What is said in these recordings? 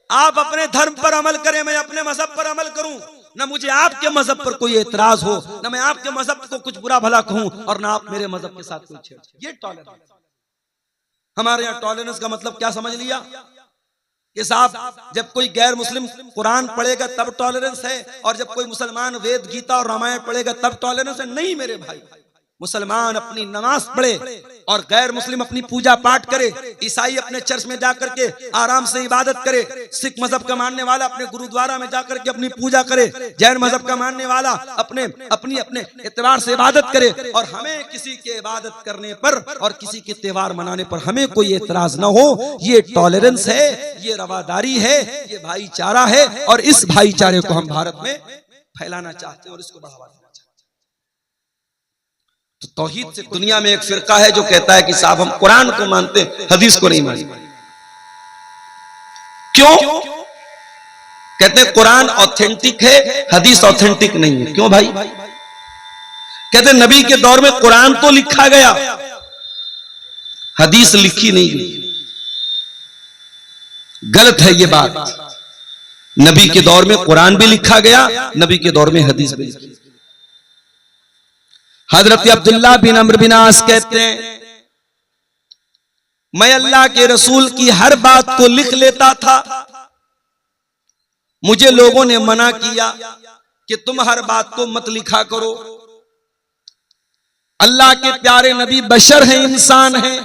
आप अपने धर्म पर अमल करें, मैं अपने मजहब पर अमल करूं, ना मुझे आपके मजहब पर कोई एतराज हो, ना मैं आपके मजहब को कुछ बुरा भला कहूं, और ना आप मेरे मजहब के साथ कोई छेड़। ये टॉलरेंस। हमारे यहाँ टॉलरेंस का मतलब क्या समझ लिया कि साहब जब कोई गैर मुस्लिम कुरान पढ़ेगा तब टॉलरेंस है, और जब कोई मुसलमान वेद गीता और रामायण पढ़ेगा तब टॉलरेंस है। नहीं मेरे भाई, मुसलमान अपनी नमाज पढ़े और गैर मुस्लिम अपनी पूजा पाठ करे, ईसाई अपने चर्च में जाकर के आराम से इबादत करे, सिख मजहब का मानने वाला अपने गुरुद्वारा में जाकर के अपनी पूजा करे, जैन मजहब का मानने वाला अपने अपने एतबार से इबादत करे, और हमें किसी के इबादत करने पर और किसी के त्योहार मनाने पर हमें कोई एतराज ना हो। ये टॉलरेंस है, ये रवादारी है, ये भाईचारा है, और इस भाईचारे को हम भारत में फैलाना चाहते हैं और इसको बढ़ावा देना चाहते हैं। तो तौहीद से दुनिया में एक फिरका है जो कहता है कि साहब हम कुरान को मानते हैं, हदीस को नहीं मानते। क्यों? कहते हैं कुरान ऑथेंटिक है, हदीस ऑथेंटिक नहीं है। क्यों भाई? कहते हैं नबी के दौर में कुरान तो लिखा गया, हदीस लिखी नहीं गई। गलत है ये बात। नबी के दौर में कुरान भी लिखा गया, नबी के दौर में हदीस भी लिखी। हजरत अब्दुल्ला बिन अम्र बिन आस कहते हैं मैं अल्लाह के रसूल की हर बात को लिख लेता था, मुझे लोगों ने मना किया कि तुम हर बात को मत लिखा करो। अल्लाह के प्यारे नबी बशर हैं, इंसान हैं,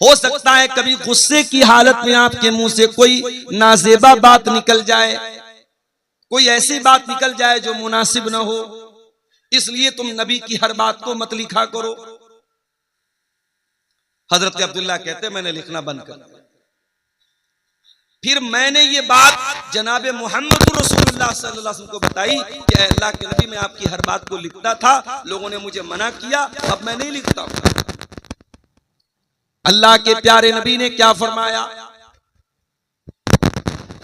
हो सकता है कभी गुस्से की हालत में आपके मुंह से कोई नाजेबा बात निकल जाए, कोई ऐसी बात निकल जाए जो मुनासिब ना हो, इसलिए तुम नबी की हर बात को मत लिखा करो। हजरत अब्दुल्ला कहते मैंने लिखना बंद कर दिया। फिर मैंने ये बात जनाबे मोहम्मद रसूलुल्लाह सल्लल्लाहु अलैहि वसल्लम को बताई कि अल्लाह के नबी मैं आपकी हर बात को लिखता था, लोगों ने मुझे मना किया, अब मैं नहीं लिखता हूं। अल्लाह के प्यारे नबी ने क्या फरमाया?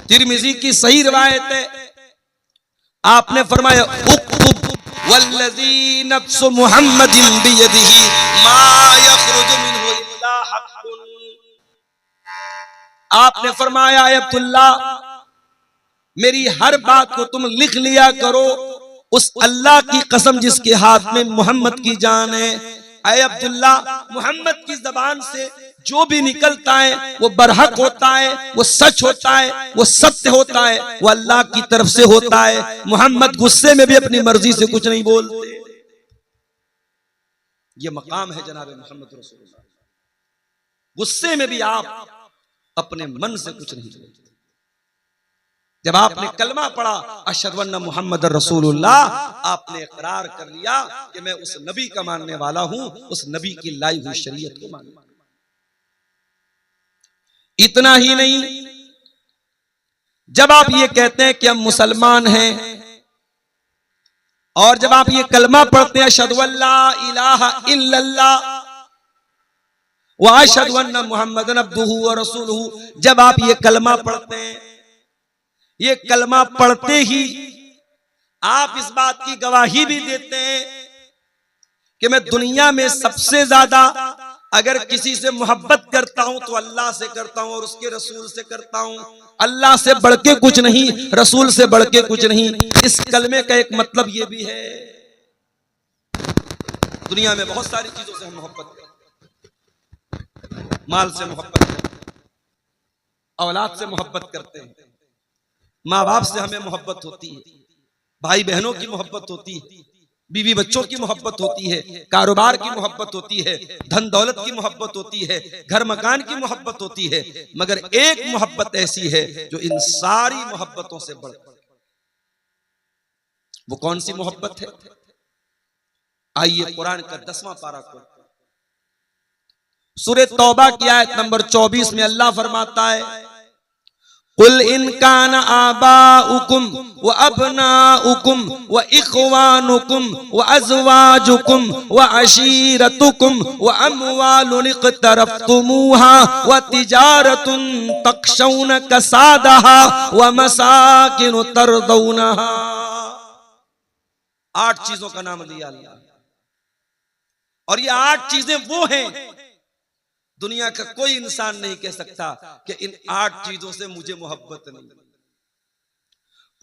तिरमिजी की सही रिवायत है, आपने फरमाया उक्तुब वल्लज़ी नफ्सु मुहम्मदिन बियदिही मा यखरुजु मिन्हु इल्ला हक़्क़ुन। आपने फरमाया अब्दुल्ला मेरी हर बात को तुम लिख लिया करो, उस अल्लाह की कसम जिसके हाथ में मोहम्मद की जान है। ऐ अब्दुल्ला मोहम्मद की जबान से जो भी निकलता है वो बरहक होता है, वो सच होता है, वो सत्य होता है, वो अल्लाह की तरफ से होता है। मोहम्मद गुस्से में भी अपनी मर्जी से कुछ नहीं बोलते। ये मकाम है जनाबे मोहम्मद रसूलुल्लाह। गुस्से में भी आप अपने मन से कुछ नहीं बोलते। जब आपने कलमा पढ़ा अशहदु अन्ना मुहम्मद रसूलुल्लाह, आपने इकरार कर लिया कि मैं उस नबी का मानने वाला हूं, उस नबी की लाई हुई शरीयत को मानने वाला। इतना ही नहीं, जब आप ये कहते हैं कि हम मुसलमान हैं और जब आप ये कलमा पढ़ते हैं अशहदु अल्ला इलाहा इल्लल्लाह व अशहदु अन्ना मुहम्मदन अब्दुहु व रसूलुहु, जब आप ये कलमा पढ़ते हैं, ये कलमा पढ़ते ही आप इस बात की गवाही भी देते हैं कि मैं दुनिया में सबसे ज्यादा अगर किसी से मोहब्बत करता हूं तो अल्लाह से करता हूं और उसके रसूल से करता हूं। अल्लाह से बढ़ के कुछ नहीं, रसूल से बढ़ के कुछ नहीं। इस कलमे का एक मतलब यह भी है, दुनिया में बहुत सारी चीजों से हम मोहब्बत करते हैं, माल से मोहब्बत करते हैं, औलाद से मोहब्बत करते हैं, माँ बाप से हमें मोहब्बत होती है, भाई बहनों की मोहब्बत होती है, बीवी बच्चों की मोहब्बत होती है, कारोबार की मोहब्बत होती है, धन दौलत की मोहब्बत होती है, घर मकान की मोहब्बत होती है, मगर एक मोहब्बत ऐसी है जो इन सारी मोहब्बतों से बढ़कर। वो कौन सी मोहब्बत है? आइए कुरान का 10वां पारा को सूरह तौबा की आयत नंबर 24 में अल्लाह फरमाता है कुल इन कान आबाउकुम व अबनाउकुम व इख्वानुकुम व अज़वाजुकुम व अशीरतुकुम व अम्वालुन इक़्तरफ़्तुमूहा व तिजारतुन तख़शौन कसादहा व मसाकिन तरदौनहा। 8 चीजों का नाम लिया अल्लाह, और ये 8 चीजें वो हैं दुनिया का कोई इंसान नहीं कह सकता कि इन 8 चीजों से मुझे मोहब्बत नहीं।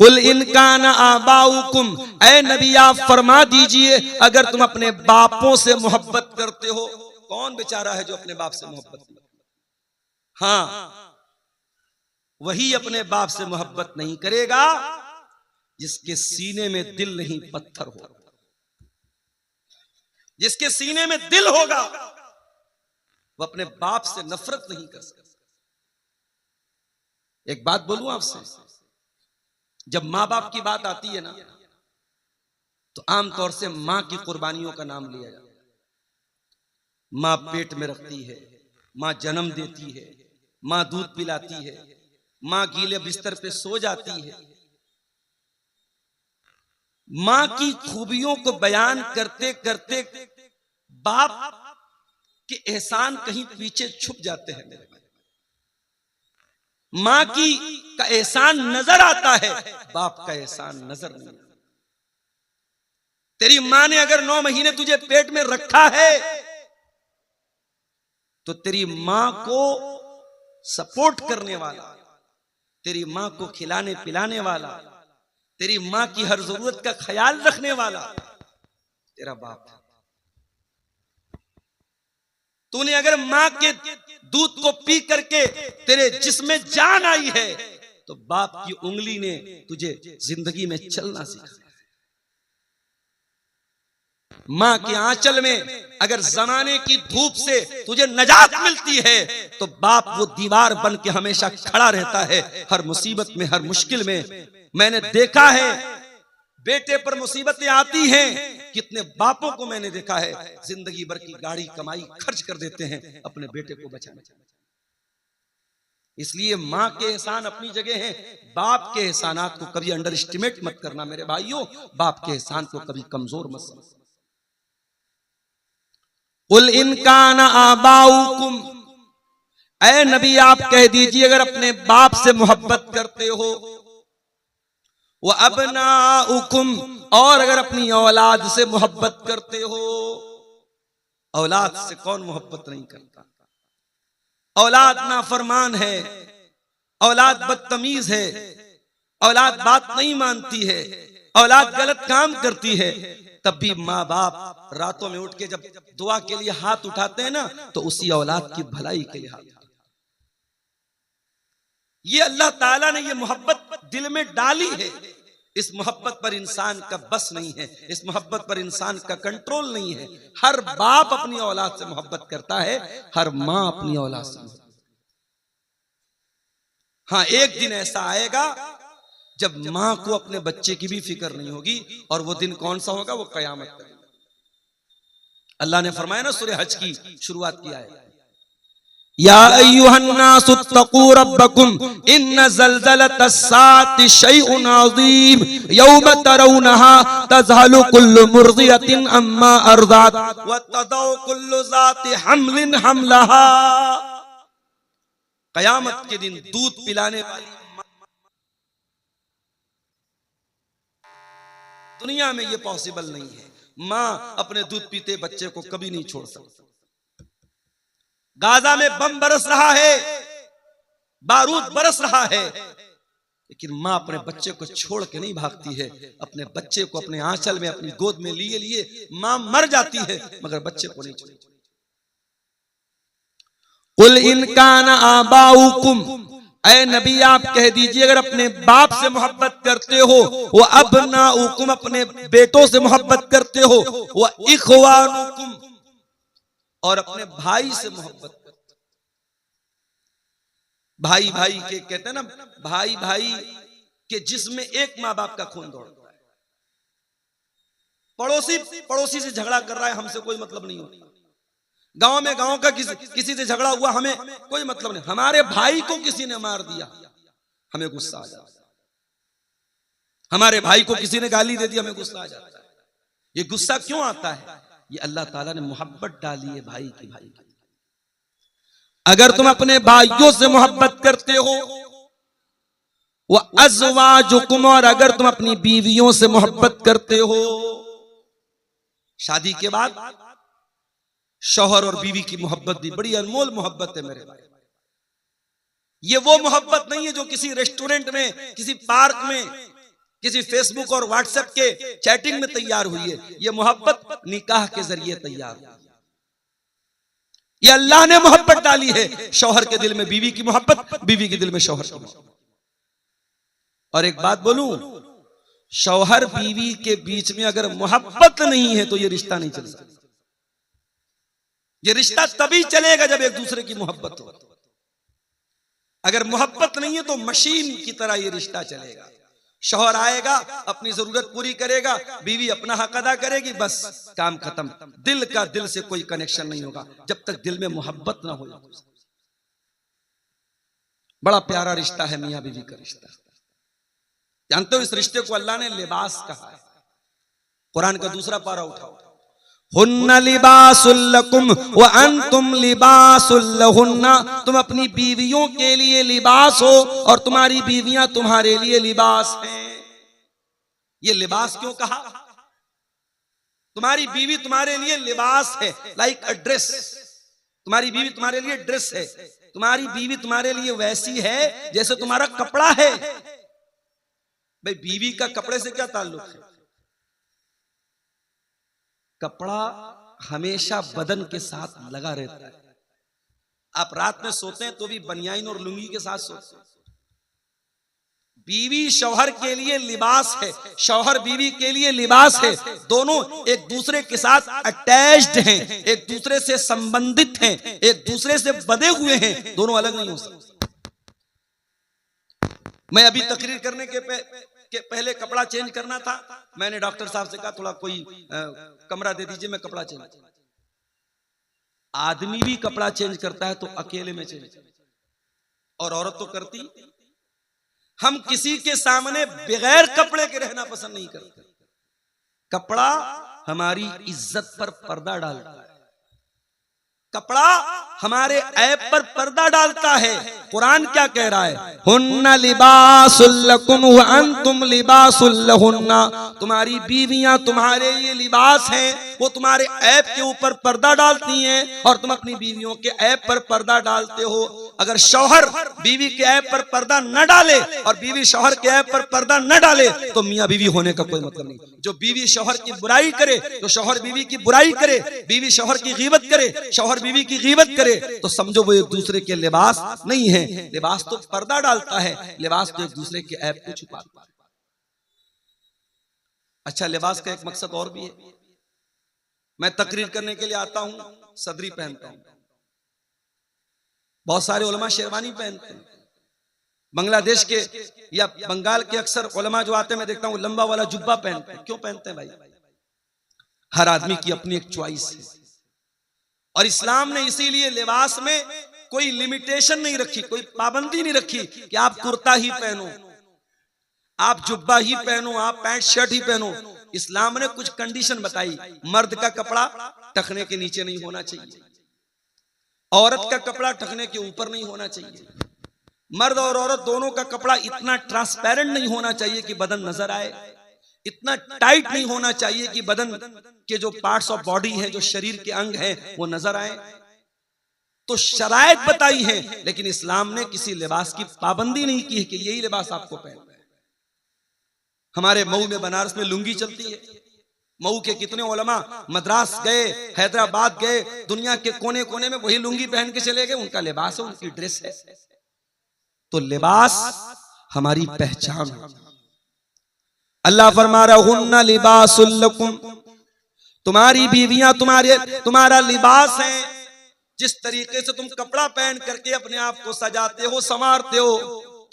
कुल इनकान आबाउकुम, ऐ नबी आप फरमा दीजिए अगर तुम अपने बापों से मोहब्बत करते हो। कौन बेचारा है जो अपने बाप से मोहब्बत नहीं? हाँ, वही अपने बाप से मोहब्बत नहीं करेगा जिसके सीने में दिल नहीं पत्थर होगा। जिसके सीने में दिल होगा वो अपने बाप से नफरत नहीं कर सकता। एक बात बोलूं आपसे, जब मां बाप की बात आती है ना तो आमतौर से मां की कुर्बानियों का नाम लिया जाता है। मां पेट में रखती है, मां जन्म देती है, मां दूध पिलाती है, मां गीले बिस्तर पे सो जाती है। मां की खूबियों को बयान करते करते बाप के एहसान कहीं पीछे छुप जाते हैं। मेरे भाई, मां की का एहसान नजर आता है, बाप का एहसान नजर नहीं आता। तेरी मां ने अगर 9 महीने तुझे पेट में रखा है तो तेरी मां को सपोर्ट करने वाला, तेरी मां को खिलाने पिलाने वाला, तेरी मां की हर जरूरत का ख्याल रखने वाला तेरा बाप है। तूने अगर मां के दूध को पी करके तेरे जिस्म में जान आई है तो बाप की उंगली ने तुझे जिंदगी में चलना सिखाया। मां के आंचल में अगर जमाने की धूप से तुझे नजात मिलती है तो बाप वो दीवार बन के हमेशा खड़ा रहता है हर मुसीबत में, हर मुश्किल में। मैंने देखा है बेटे पर मुसीबतें आती हैं, कितने बापों को मैंने देखा है जिंदगी भर की गाड़ी कमाई खर्च कर देते हैं अपने बेटे को बचाने। इसलिए मां के एहसान अपनी जगह हैं, बाप के एहसानात को कभी अंडर एस्टिमेट मत करना मेरे भाइयों, बाप के एहसान को कभी कमजोर मत समझना। कुल इनकान आबाउकुम, ऐ नबी आप कह दीजिए अगर अपने बाप से मोहब्बत करते हो, वो अबनाउकुम, और अगर अपनी औलाद से मोहब्बत करते हो। औलाद से कौन मोहब्बत नहीं करता? औलाद नाफरमान है, औलाद बदतमीज है, औलाद बात नहीं मानती है, औलाद गलत काम करती है, तब भी माँ बाप रातों में उठ के जब दुआ के लिए हाथ उठाते हैं ना तो उसी औलाद की भलाई के लिए हाथ उठाते हैं। ये अल्लाह ताला ने ये मोहब्बत दिल में डाली है। इस मोहब्बत पर इंसान का बस नहीं है, इस मोहब्बत पर इंसान का कंट्रोल नहीं है। हर बाप अपनी औलाद से मोहब्बत करता है, हर मां अपनी औलाद से। हाँ, एक दिन ऐसा आएगा जब मां को अपने बच्चे की भी फिक्र नहीं होगी, और वो दिन कौन सा होगा? वो कयामत का। अल्लाह ने फरमाया ना सूरह हज की शुरुआत किया है, या अय्युहन्नासुत्तकू रब्बकुम इन्न ज़ल्ज़लतस्साअति शैउन अज़ीम यौम तरौनहा तज़हलु कुल्लु मुर्दियतिन अम्मा अर्ज़अत व तदौ कुल्लु ज़ाति हम्लिन हमलहा। कयामत के दिन दूध पिलाने वाली दुनिया में ये पॉसिबल नहीं है। मां अपने दूध पीते बच्चे को कभी नहीं छोड़ सकती। गाजा में बम बरस रहा है, बारूद बरस रहा है, लेकिन मां अपने बच्चे को छोड़ के नहीं भागती है। अपने बच्चे को अपने आंचल में अपनी गोद में लिए लिए मां मर जाती है मगर बच्चे को नहीं छोड़ती। कुल इनकान आबाउकुम, ऐ नबी आप कह दीजिए अगर अपने बाप से मोहब्बत करते हो, वो अबनाउकुम, अपने बेटों से मोहब्बत करते हो, वो इखवानुकुम, और अपने भाई से मोहब्बत करते। भाई भाई के कहते हैं ना, भाई भाई के जिसमें एक माँ बाप का खून दौड़ता है। पड़ोसी पड़ोसी से झगड़ा कर रहा है, हमसे कोई मतलब नहीं होता। गांव में गांव का किसी से झगड़ा हुआ, हमें कोई मतलब नहीं। हमारे भाई को किसी ने मार दिया, हमें गुस्सा आ जाता है। हमारे भाई को किसी ने गाली दे दी, हमें गुस्सा आ जाता है। ये गुस्सा क्यों आता है? ये अल्लाह ताला ने मोहब्बत डाली है भाई की। भाई की अगर तुम अपने भाइयों से मोहब्बत करते हो, वह अज़वाजुकुम, और अगर तुम अपनी बीवियों से मोहब्बत करते हो, शादी के बाद शौहर और बीवी की मोहब्बत भी बड़ी अनमोल मोहब्बत है मेरे भाई। ये वो मोहब्बत नहीं है जो किसी रेस्टोरेंट में, किसी पार्क में, किसी फेसबुक और व्हाट्सएप के चैटिंग में तैयार हुई है। ये मोहब्बत निकाह के जरिए तैयार हुई। ये अल्लाह ने मोहब्बत डाली है, शौहर के दिल में बीवी की मोहब्बत, बीवी के दिल में शौहर की मोहब्बत। और एक बात बोलूं, शौहर बीवी के बीच में अगर मोहब्बत नहीं है तो ये रिश्ता नहीं चल सकता। ये रिश्ता तभी चलेगा जब एक दूसरे की मोहब्बत हो। अगर मोहब्बत नहीं है तो मशीन की तरह ये रिश्ता चलेगा। शौहर आएगा, अपनी जरूरत पूरी करेगा, बीवी अपना हक अदा करेगी, बस काम खत्म। दिल का दिल से कोई कनेक्शन नहीं होगा जब तक दिल में मोहब्बत ना हो। बड़ा प्यारा रिश्ता है मियां बीवी का रिश्ता। जानते हो इस रिश्ते को अल्लाह ने लिबास कहा है। कुरान का दूसरा पारा उठाओ, हुन्ना लिबासुल लकुम व अंतुम लिबासुल लहुन्ना। तुम अपनी बीवियों के लिए लिबास हो और तुम्हारी बीवियां तुम्हारे लिए लिबास हैं। ये लिबास क्यों कहा? तुम्हारी बीवी तुम्हारे लिए लिबास है, लाइक अ ड्रेस। तुम्हारी बीवी तुम्हारे लिए ड्रेस है। तुम्हारी बीवी तुम्हारे लिए वैसी है जैसे तुम्हारा कपड़ा है। भाई बीवी का कपड़े से क्या ताल्लुक है? कपड़ा हमेशा बदन के साथ लगा रहता है। आप रात में सोते हैं तो भी बनियाइन और लुंगी के साथ सोते हैं। बीवी शौहर के लिए लिबास है, शौहर बीवी के लिए लिबास है। दोनों एक दूसरे के साथ अटैच्ड हैं, एक दूसरे से संबंधित हैं, एक दूसरे से बंधे हुए हैं। दोनों अलग नहीं हो सकते। मैं अभी तकरीर करने के पहले कपड़ा चेंज करना था। मैंने डॉक्टर साहब से कहा थोड़ा कोई कमरा दे दीजिए, मैं कपड़ा चेंज। आदमी भी कपड़ा चेंज करता है तो अकेले में चेंज, और औरत तो करती। हम किसी के सामने बगैर कपड़े के रहना पसंद नहीं करते। कपड़ा हमारी इज्जत पर पर्दा डालता है। कपड़ा हमारे ऐब पर पर्दा डालता है। कुरान क्या कह रहा है? हुन्ना लिबासुल लकुम व अंतुम लिबासुल लहुन्ना। तुम्हारी बीवियां तुम्हारे लिए लिबास हैं, वो तुम्हारे ऐब के ऊपर पर्दा डालती हैं और तुम अपनी बीवियों के ऐब पर पर्दा डालते हो। अगर शौहर बीवी के ऐब पर पर्दा न डाले और बीवी शौहर के ऐब पर पर्दा न डाले तो मियां बीवी होने का कोई मतलब नहीं। जो बीवी शौहर की बुराई करे, जो शौहर बीवी की बुराई करे, बीवी शौहर की गीबत करे, शौहर बीवी की गीबत करे, तो समझो वो एक दूसरे के लिबास नहीं है। लिबास तो पर्दा डालता है, लिबास तो एक दूसरे के ऐब को छुपाता है। अच्छा, लिबास का एक मकसद और भी है। मैं तकरीर करने के लिए आता हूं, सदरी पहनता हूं। बहुत सारे उलमा शेरवानी पहनते हैं। बांग्लादेश के या बंगाल के अक्सर उलमा जो आते हैं, मैं देखता हूं लंबा वाला जुब्बा पहनते हैं। क्यों पहनते हैं भाई? हर आदमी की अपनी एक चॉइस है, और इस्लाम ने इसीलिए लिबास में कोई लिमिटेशन नहीं रखी, कोई पाबंदी नहीं रखी कि आप कुर्ता ही पहनो, आप जुब्बा ही पहनो, आप पैंट शर्ट ही पहनो। इस्लाम ने कुछ कंडीशन बताई। मर्द का कपड़ा टखने के नीचे नहीं होना चाहिए, औरत का कपड़ा टखने के ऊपर नहीं होना चाहिए, मर्द और औरत दोनों का कपड़ा इतना ट्रांसपेरेंट नहीं होना चाहिए कि बदन नजर आए, इतना टाइट नहीं होना चाहिए कि बदन के जो पार्ट्स ऑफ बॉडी हैं, जो शरीर के अंग हैं, वो नजर आए। तो शरायत बताई है, लेकिन इस्लाम ने किसी लिबास की पाबंदी नहीं की है कि यही लिबास आपको पहनना है। हमारे मऊ में, बनारस में लुंगी चलती है। मऊ के कितने उलमा मद्रास गए, हैदराबाद गए, दुनिया के कोने कोने में वही लुंगी पहन के चले गए। उनका लिबास है, उनकी ड्रेस है। तो लिबास हमारी पहचान है। अल्लाह फरमा रहा हुन्ना लिबासुल लकुम, तुम्हारी बीवियां तुम्हारा लिबास हैं। जिस तरीके से तुम कपड़ा पहन करके अपने आप को सजाते हो, संवारते हो,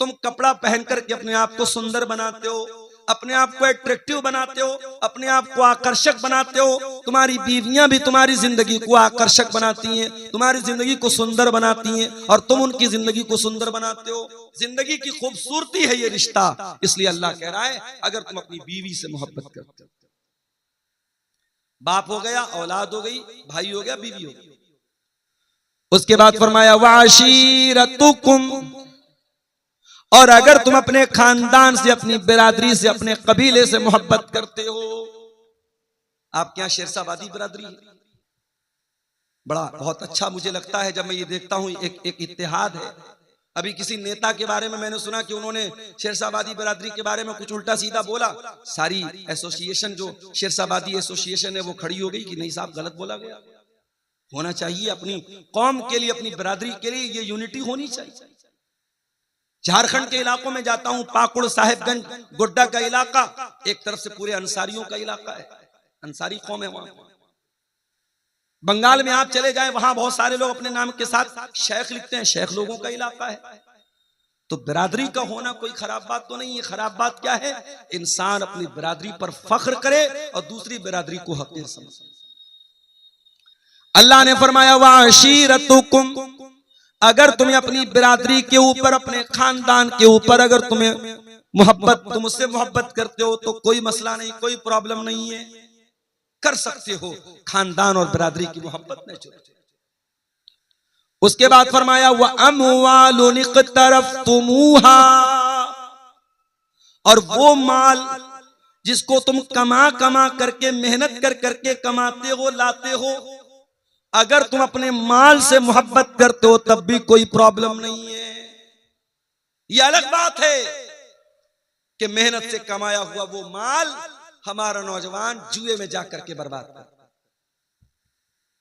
तुम कपड़ा पहन करके अपने आप को सुंदर बनाते हो, अपने आप को अट्रैक्टिव बनाते हो, अपने आप को आकर्षक बनाते हो। तुम्हारी बीवियां भी तुम्हारी जिंदगी को आकर्षक बनाती हैं, तुम्हारी जिंदगी को सुंदर बनाती हैं, और तुम उनकी जिंदगी को सुंदर बनाते हो। जिंदगी की खूबसूरती है ये रिश्ता। इसलिए अल्लाह कह रहा है, अगर तुम अपनी बीवी से मोहब्बत करते हो, बाप हो गया, औलाद हो गई, भाई हो गया, बीवी हो गई। उसके बाद फरमाया वाशीरतुकुम, और अगर तुम अपने खानदान से, अपनी बिरादरी से, अपने कबीले से मोहब्बत करते हो। आपके यहां शेरशाबादी बिरादरी है, बड़ा बहुत अच्छा मुझे लगता है जब मैं ये देखता हूं एक इत्तेहाद है। अभी किसी नेता के बारे में मैंने सुना कि उन्होंने शेरशाहबादी बरादरी के बारे में कुछ उल्टा सीधा बोला, सारी एसोसिएशन जो शेरशाहबादी एसोसिएशन है वो खड़ी हो गई कि नहीं साहब गलत बोला गया। होना चाहिए अपनी कौम के लिए, अपनी बरादरी के लिए ये यूनिटी होनी चाहिए। झारखंड के इलाकों में जाता हूं, पाकुड़, साहेबगंज, गोड्डा का इलाका एक तरफ से पूरे अंसारियों का इलाका है, अंसारी कौम है वहां। बंगाल में आप चले जाएं, वहां बहुत सारे लोग अपने नाम के साथ शेख लिखते हैं, शेख लोगों का इलाका है। तो बिरादरी का होना कोई खराब बात तो नहीं है। खराब बात क्या है? इंसान अपनी बिरादरी पर फख्र करे और दूसरी बिरादरी को हकीर समझे। अल्लाह ने फरमाया वाशीरतुकुम, अगर तुम्हें अपनी बिरादरी के ऊपर, अपने खानदान के ऊपर अगर तुम्हें मोहब्बत, तुम उससे मोहब्बत करते हो तो कोई मसला नहीं, कोई प्रॉब्लम नहीं है, कर सकते हो खानदान और बिरादरी की मोहब्बत नेचुरल। उसके बाद फरमाया व अमवालुन इक़्तरफ़्तुमूहा, और वो माल जिसको तुम कमा कमा करके, मेहनत कर करके कमाते हो, लाते हो, अगर तुम अपने माल से मोहब्बत करते हो तब भी कोई प्रॉब्लम नहीं है। यह अलग बात है कि मेहनत से कमाया हुआ वो माल हमारा नौजवान जुए में जाकर के बर्बाद करता है,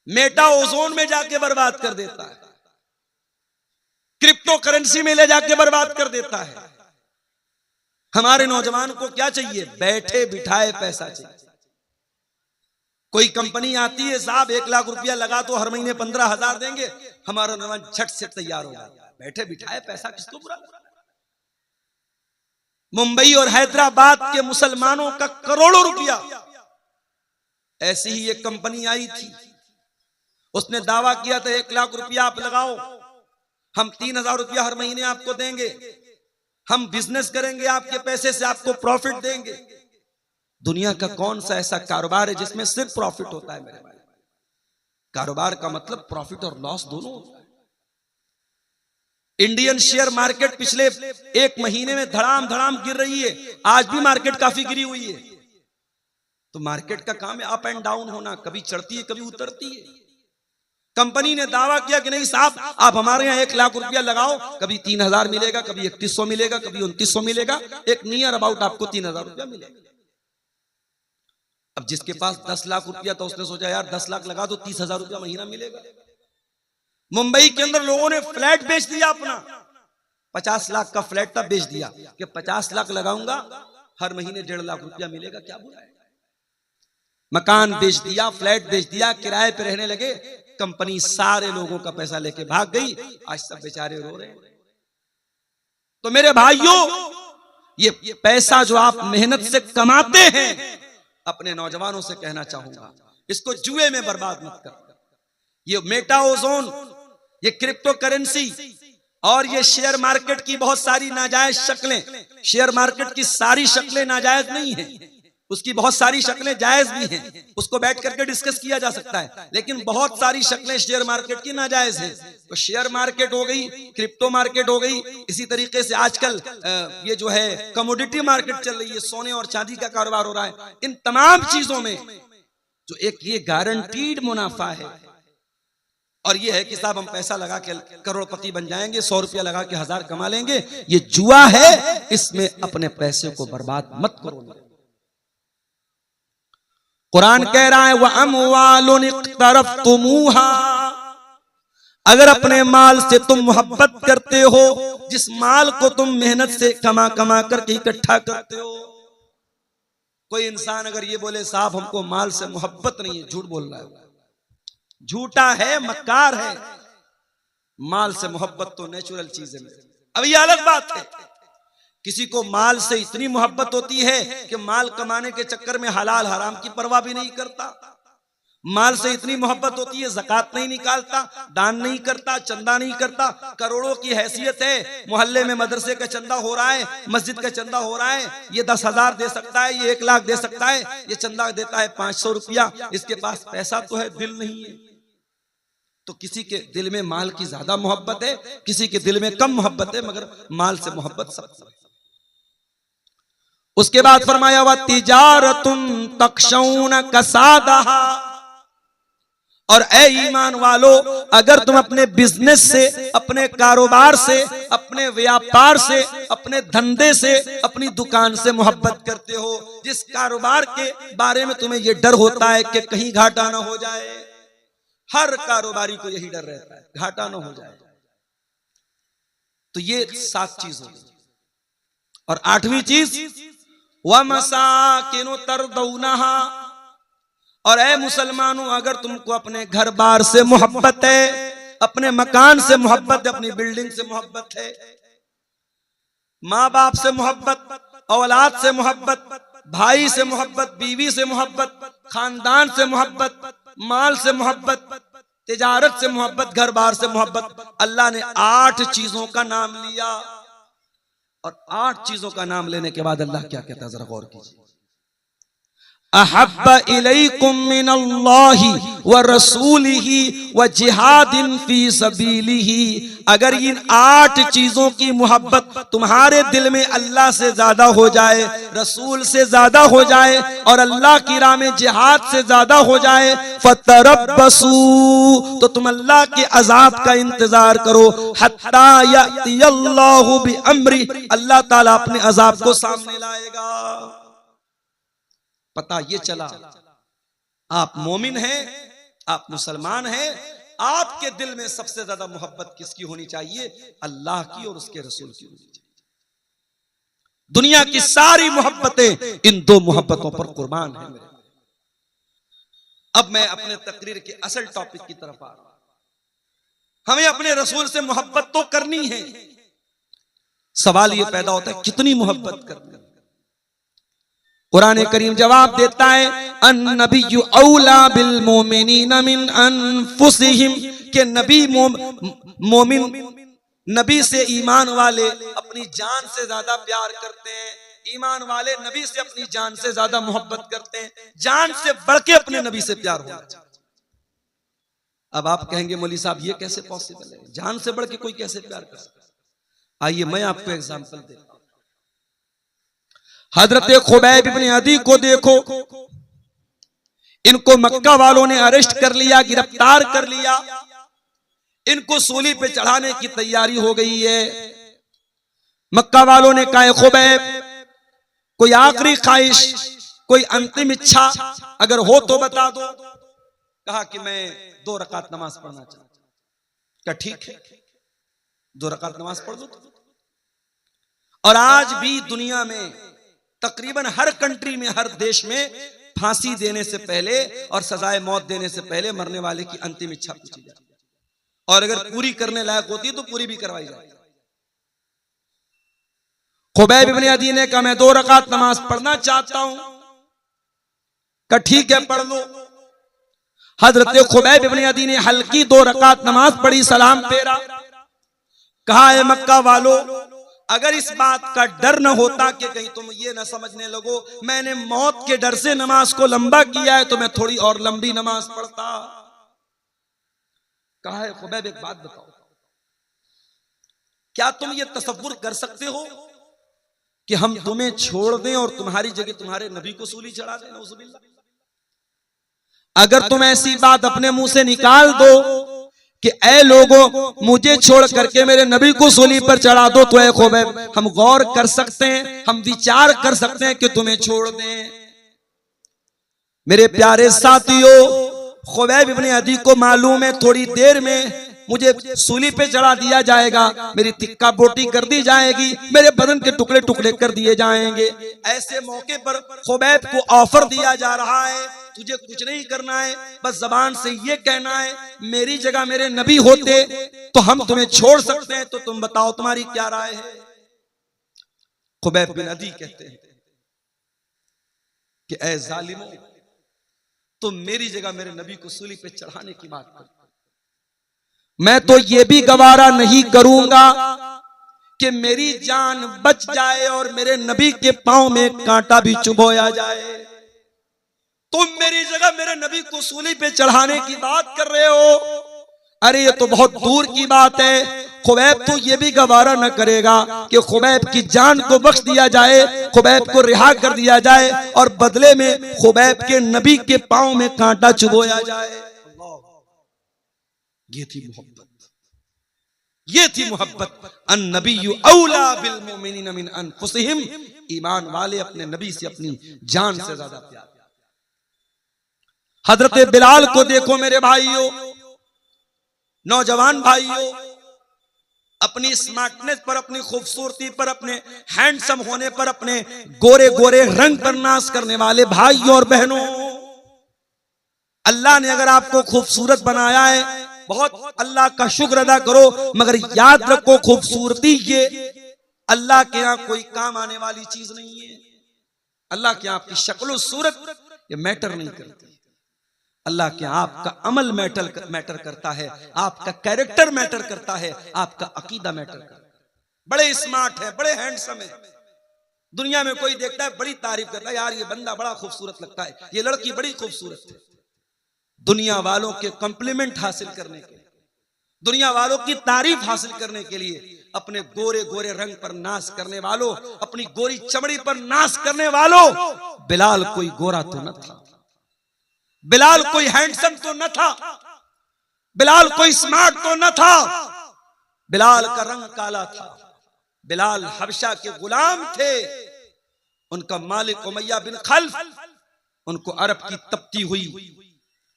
मेटा ओजोन में जाके बर्बाद कर देता है, क्रिप्टो करेंसी में ले जाके बर्बाद कर देता है। हमारे नौजवान को क्या चाहिए? बैठे बिठाए पैसा चाहिए। कोई कंपनी आती है, साहब 1 लाख रुपया लगा तो हर महीने 15,000 देंगे, हमारा नौजवान झट से तैयार हो जाता है। बैठे बिठाए पैसा किसको बुरा लगता है? मुंबई और हैदराबाद के मुसलमानों का करोड़ों रुपया, ऐसी ही एक कंपनी आई थी, उसने दावा किया था 1 लाख रुपया आप लगाओ, हम 3,000 रुपया हर महीने आपको देंगे, हम बिजनेस करेंगे, आपके पैसे से आपको प्रॉफिट देंगे। दुनिया का कौन सा ऐसा कारोबार है जिसमें सिर्फ प्रॉफिट होता है? मेरे भाई, कारोबार का मतलब प्रॉफिट और लॉस दोनों होता है। इंडियन शेयर मार्केट पिछले 1 महीने में धड़ाम धड़ाम गिर रही है, आज भी मार्केट काफी गिरी हुई है। तो मार्केट का काम है अप एंड डाउन होना, कभी चढ़ती है कभी उतरती है। कंपनी ने दावा किया कि नहीं साहब आप हमारे यहाँ 1 लाख रुपया लगाओ, कभी 3,000 मिलेगा, कभी 3100 मिलेगा, कभी 2900 मिलेगा, एक नियर अबाउट आपको 3,000 रुपया मिलेगा। अब जिसके पास 10 लाख रुपया था उसने सोचा यार 10 लाख लगा दो, 30,000 रुपया महीना मिलेगा। मुंबई के अंदर लोगों ने फ्लैट बेच दिया अपना, 50 लाख का फ्लैट था, बेच दिया कि 50 लाख लगाऊंगा हर महीने 1.5 लाख रुपया मिलेगा, क्या बुरा है। मकान बेच दिया, फ्लैट बेच दिया, किराए पे रहने लगे। कंपनी सारे लोगों का पैसा लेके भाग गई, आज सब बेचारे रो रहे हैं। तो मेरे भाइयों, ये पैसा जो आप मेहनत से कमाते हैं, अपने नौजवानों से कहना चाहूंगा इसको जुए में बर्बाद मत कर। ये मेटा ओजोन, ये क्रिप्टो करेंसी और ये शेयर मार्केट की बहुत सारी नाजायज शक्लें, शेयर मार्केट की सारी शक्लें नाजायज नहीं है, उसकी बहुत सारी शक्लें जायज भी हैं, उसको बैठ करके डिस्कस किया जा सकता है, लेकिन बहुत सारी शक्लें शेयर मार्केट की नाजायज हैं। तो शेयर मार्केट हो गई, क्रिप्टो मार्केट हो गई, इसी तरीके से आजकल ये जो है कमोडिटी मार्केट चल रही है, सोने और चांदी का कारोबार हो रहा है। इन तमाम चीजों में जो एक ये गारंटीड मुनाफा है और ये है कि साहब हम पैसा लगा के करोड़पति बन जाएंगे, 100 रुपया लगा के 1000 कमा लेंगे, ये जुआ है, इसमें अपने पैसे को बर्बाद मत करो। कुरान कह रहा है व अमवालुन इक़्तरफ़्तुमूहा, अगर अपने माल से तुम मोहब्बत करते हो, जिस माल को तुम मेहनत से कमा कमा करके इकट्ठा करते हो। कोई इंसान अगर ये बोले साहब हमको माल से मोहब्बत नहीं है, झूठ बोल रहा है, झूठा है, मक्कार है। माल से मोहब्बत तो नेचुरल चीज है। अब ये अलग बात है, किसी को माल से इतनी मोहब्बत होती है कि माल कमाने के चक्कर में हलाल हराम की परवाह भी नहीं करता। माल से इतनी मोहब्बत होती है, ज़कात नहीं निकालता, दान नहीं करता, चंदा नहीं करता। करोड़ों की हैसियत है, मोहल्ले में मदरसे का चंदा हो रहा है, मस्जिद का चंदा हो रहा है, ये 10,000 दे सकता है, ये 1 लाख दे सकता है, ये चंदा देता है 500 रुपया, इसके पास पैसा तो है, दिल नहीं है। तो किसी के दिल में माल की ज्यादा मोहब्बत है, किसी के दिल में कम मोहब्बत है, मगर माल से मोहब्बत सबसे है। उसके बाद फरमाया व तिजारतुन तखशौन कसादहा, और ए ईमान वालों, अगर तुम अपने बिजनेस से, अपने कारोबार से, अपने व्यापार से, अपने धंधे से, अपनी दुकान से मोहब्बत करते हो, जिस कारोबार के बारे में तुम्हें यह डर होता है कि कहीं घाटा ना हो जाए, हर कारोबारी को यही डर रहता है घाटा ना हो जाए, तो ये 7 चीज होगी। और 8वीं चीज वमसाकिनु तरदौनहा, और ऐ मुसलमानों, अगर तुमको अपने घर बार से मोहब्बत है, अपने मकान से मोहब्बत है, अपनी बिल्डिंग से मोहब्बत है, माँ बाप से मोहब्बत, औलाद से मोहब्बत, भाई से मोहब्बत, बीवी से मोहब्बत, खानदान से मोहब्बत, माल से मोहब्बत, तिजारत से मोहब्बत, घर बार से मोहब्बत, अल्लाह ने 8 चीजों का नाम लिया। और 8 चीजों का नाम लेने के बाद अल्लाह क्या कहता है, जरा गौर कीजिए। अहब्ब इलैकुम मिनल्लाहि व रसूलिही व जिहादिन फी सबीलिही, अगर इन 8 चीजों की मोहब्बत तुम्हारे दिल में अल्लाह से ज्यादा हो जाए, रसूल से ज्यादा हो जाए, और अल्लाह की राह में जिहाद से ज्यादा हो जाए, फतरब्बसू, तो तुम अल्लाह के अजाब का इंतजार करो, हत्ता यअतियल्लाहु बिअम्री, अल्लाह ताला अपने अजाब को सामने लाएगा। पता ये चला आप मोमिन हैं, आप मुसलमान हैं, आपके दिल में सबसे ज्यादा मोहब्बत किसकी होनी चाहिए? अल्लाह की और उसके रसूल की होनी चाहिए। दुनिया की सारी मोहब्बतें इन 2 मोहब्बतों पर कुर्बान है मेरे। अब मैं अपने तकरीर के असल टॉपिक की तरफ आ रहा हूं। हमें अपने रसूल से मोहब्बत तो करनी है, सवाल ये पैदा होता है कितनी मोहब्बत करनी है। कुरान करीम जवाब देता है, अन्नबिय्यु औला बिल मोमिनीना मिन अनफुसिहिम, के नबी मोमिन, नबी से ईमान वाले अपनी जान से ज्यादा प्यार करते हैं, ईमान वाले नबी से अपनी जान से ज्यादा मोहब्बत करते हैं, जान से बढ़ के अपने नबी से प्यार होना चाहिए। अब आप कहेंगे मौलवी साहब ये कैसे पॉसिबल है, जान से बढ़ के कोई कैसे प्यार कर सकता है? आइए मैं आपको एग्जांपल देता हूं। हजरत खुबैब इब्न अदी को देखो, इनको मक्का वालों ने अरेस्ट कर लिया, गिरफ्तार कर लिया, इनको सूली पे चढ़ाने की तैयारी हो गई है। मक्का वालों ने कहा, खुबैब कोई आखिरी ख्वाहिश, कोई अंतिम इच्छा अगर हो तो बता दो। कहा कि मैं 2 रकात नमाज पढ़ना चाहता हूं। क्या ठीक है, 2 रकात नमाज पढ़ दो। और आज भी दुनिया में तकरीबन हर कंट्री में, हर देश में फांसी देने से पहले और सजाए मौत देने से पहले मरने वाले की अंतिम इच्छा पूछी जाती है, और अगर पूरी करने लायक होती है तो पूरी भी करवाई जाती है। खुबैब इब्न अदी ने कहा, मैं 2 रकात नमाज पढ़ना चाहता हूं। कहा ठीक है, पढ़ लो। हजरत खुबैब इब्न अदी ने हल्की 2 रकात नमाज पढ़ी, सलाम फेरा। कहा, है मक्का वालों, अगर इस बात का डर न होता कि कहीं तुम ये न समझने लगो मैंने मौत के डर से नमाज को लंबा किया है, तो मैं थोड़ी और लंबी नमाज पढ़ता। कहा है खुबैब एक बात बताओ, क्या तुम ये तसव्वुर कर सकते हो कि हम तुम्हें छोड़ दें और तुम्हारी जगह तुम्हारे नबी को सूली चढ़ा दें? नऊजुबिल्लाह। अगर तुम ऐसी बात अपने मुंह से निकाल दो कि ऐ लोगों मुझे छोड़ करके मेरे नबी को सूली पर चढ़ा दो, तो ऐ खुबैब हम गौर कर सकते हैं, हम विचार कर सकते हैं कि तुम्हें छोड़ दें। मेरे प्यारे साथियों, खुबैब इब्न अदी को मालूम है थोड़ी देर में मुझे सूली पे चढ़ा दिया जाएगा, मेरी तिक्का बोटी कर दी जाएगी, मेरे बदन के टुकड़े टुकड़े कर दिए जाएंगे। ऐसे मौके पर खुबैब को ऑफर दिया जा रहा है, तुझे कुछ नहीं करना है, बस जबान से ये कहना है मेरी जगह मेरे नबी होते तो हम तुम्हें छोड़ सकते हैं, तो तुम बताओ तुम्हारी क्या राय है? खुबैब बिन अदी कहते हैं कि ऐ जालिमों, तुम मेरी जगह मेरे नबी को सूली पे चढ़ाने की बात करते, मैं तो ये भी गवारा नहीं करूंगा कि मेरी जान बच जाए और मेरे नबी के पांव में कांटा भी चुभोया जाए। तुम मेरी जगह मेरे नबी को सूली पे चढ़ाने की बात कर रहे हो? अरे ये तो बहुत दूर की बात है। खुबैब तो ये भी गवारा न करेगा कि खुबैब की जान को बख्श दिया जाए, खुबैब को रिहा कर दिया जाए और बदले में खुबैब के नबी के पांव में कांटा चुभोया जाए। ये थी मोहब्बत, ये थी मोहब्बत। अन नबिय्यु औला बिल मुमिनीन मिन अनफुसिहिम, ईमान वाले अपने नबी से अपनी जान से ज्यादा प्यार। हजरत बिलाल को देखो मेरे भाइयों, नौजवान भाइयों, अपनी स्मार्टनेस पर, अपनी खूबसूरती पर, अपने हैंडसम होने पर, अपने गोरे गोरे रंग पर नाश करने वाले भाइयों और बहनों, अल्लाह ने अगर आपको खूबसूरत बनाया है, बहुत अल्लाह का शुक्र अदा करो, मगर याद रखो खूबसूरती ये अल्लाह के यहाँ कोई काम आने वाली चीज नहीं है। अल्लाह के यहाँ आपकी शक्ल सूरत ये मैटर नहीं करती। अल्लाह के यहाँ आपका अमल मैटर करता है, आपका कैरेक्टर मैटर करता है, आपका अकीदा मैटर करता है। बड़े स्मार्ट है, बड़े हैंडसम है, दुनिया में कोई देखता है बड़ी तारीफ करता है, यार ये बंदा बड़ा खूबसूरत लगता है, ये लड़की बड़ी खूबसूरत है। दुनिया वालों के कॉम्प्लीमेंट हासिल करने के लिए, दुनिया वालों की तारीफ हासिल करने के लिए अपने गोरे गोरे रंग पर नाश करने वालों, अपनी गोरी चमड़ी पर नाश करने वालों, बिलाल कोई गोरा तो न था, बिलाल कोई हैंडसम तो न था, बिलाल कोई स्मार्ट तो न था, बिलाल का रंग काला था। बिलाल हबशा के गुलाम थे, उनका मालिक उमैया बिन खल्फ उनको अरब की तपती हुई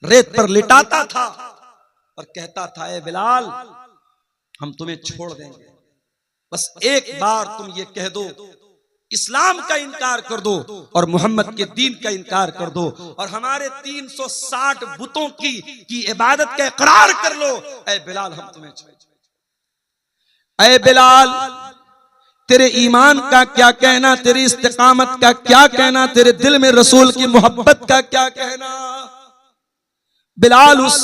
रेत पर लिटाता था और कहता था, ए बिलाल हम तुम्हें छोड़ देंगे, बस एक बार तुम ये कह दो, इस्लाम का इनकार कर दो और मोहम्मद के दीन का इनकार कर दो और हमारे 360 बुतों की इबादत का इकरार कर लो, ऐ बिलाल हम तुम्हें छोड़। ऐ बिलाल तेरे ईमान का क्या कहना, तेरी इस्तिकामत का क्या कहना, तेरे दिल में रसूल की मोहब्बत का क्या कहना। बिलाल उस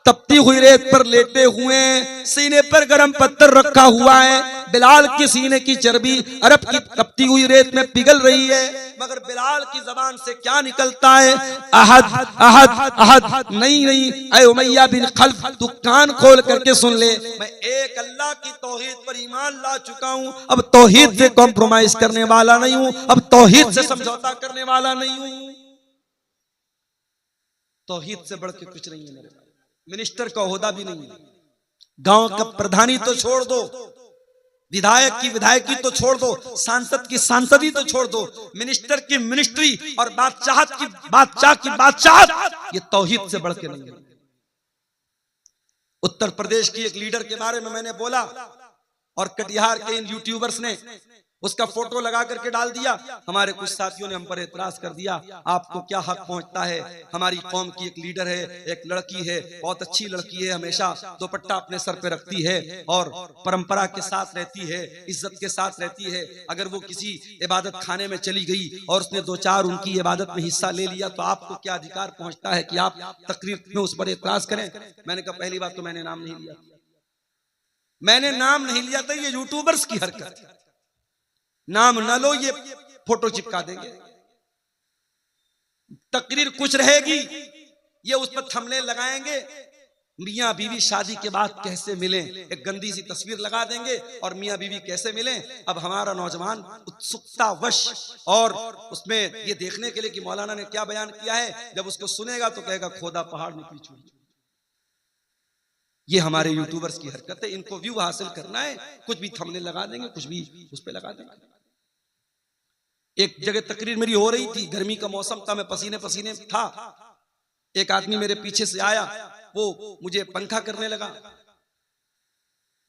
तपती हुई रेत पर लेटे हुए, सीने पर गरम पत्थर रखा हुआ है, बिलाल के सीने की चर्बी अरब की तपती हुई रेत में पिघल रही है, मगर बिलाल की जबान से क्या निकलता है, अहद अहद अहद, नहीं नहीं, ऐ उमैया बिन खल्फ तू कान खोल करके सुन ले, मैं एक अल्लाह की तौहीद पर ईमान ला चुका हूं, अब तौहीद से कॉम्प्रोमाइज करने वाला नहीं हूं, अब तौहीद से समझौता करने वाला नहीं हूं। तौहीद से बढ़ के कुछ नहीं है मेरे भाई, मिनिस्टर का ओहदा भी नहीं है, गांव का प्रधानी तो छोड़ दो, विधायक की विधायकी तो छोड़ दो, सांसद की सांसदी तो छोड़ दो, मिनिस्टर की मिनिस्ट्री और बादशाह की बादशाह, ये तौहीद से बढ़ के नहीं है। उत्तर प्रदेश की एक लीडर के बारे में मैंने बोला और कटिहार के इन यूट्यूबर्स ने उसका फोटो लगा करके डाल दिया, हमारे कुछ साथियों ने हम पर एतराज कर दिया, आपको क्या हक पहुंचता है, हमारी कौम की एक लीडर है, एक लड़की है, बहुत अच्छी लड़की है, हमेशा दुपट्टा अपने सर पे रखती है और परंपरा के साथ रहती है, इज्जत के साथ रहती है, अगर वो किसी इबादत खाने में चली गई और उसने दो चार उनकी इबादत में हिस्सा ले लिया तो आपको क्या अधिकार पहुंचता है कि आप तकरीर में उस पर एतराज करें। मैंने कहा पहली बात तो मैंने नाम नहीं लिया, मैंने नाम नहीं लिया था, ये यूट्यूबर्स की हरकत है, नाम न लो ये फोटो चिपका देंगे, तकरीर कुछ रहेगी ये उस पर थंबनेल लगाएंगे, मियां बीवी शादी के बाद कैसे मिले, एक गंदी सी तस्वीर लगा देंगे और मियां बीवी कैसे मिले। अब हमारा नौजवान उत्सुकता वश और उसमें ये देखने के लिए कि मौलाना ने क्या बयान किया है, जब उसको सुनेगा तो कहेगा खोदा पहाड़ निकली चूड़ी। ये हमारे यूट्यूबर्स की हरकत है, इनको व्यू हासिल करना है, कुछ भी थंबनेल लगा देंगे, कुछ भी उस पर लगा देंगे। एक जगह तकरीर मेरी हो रही थी, गर्मी का मौसम था, मैं पसीने पसीने था, एक आदमी मेरे पीछे से आया, वो मुझे पंखा करने लगा,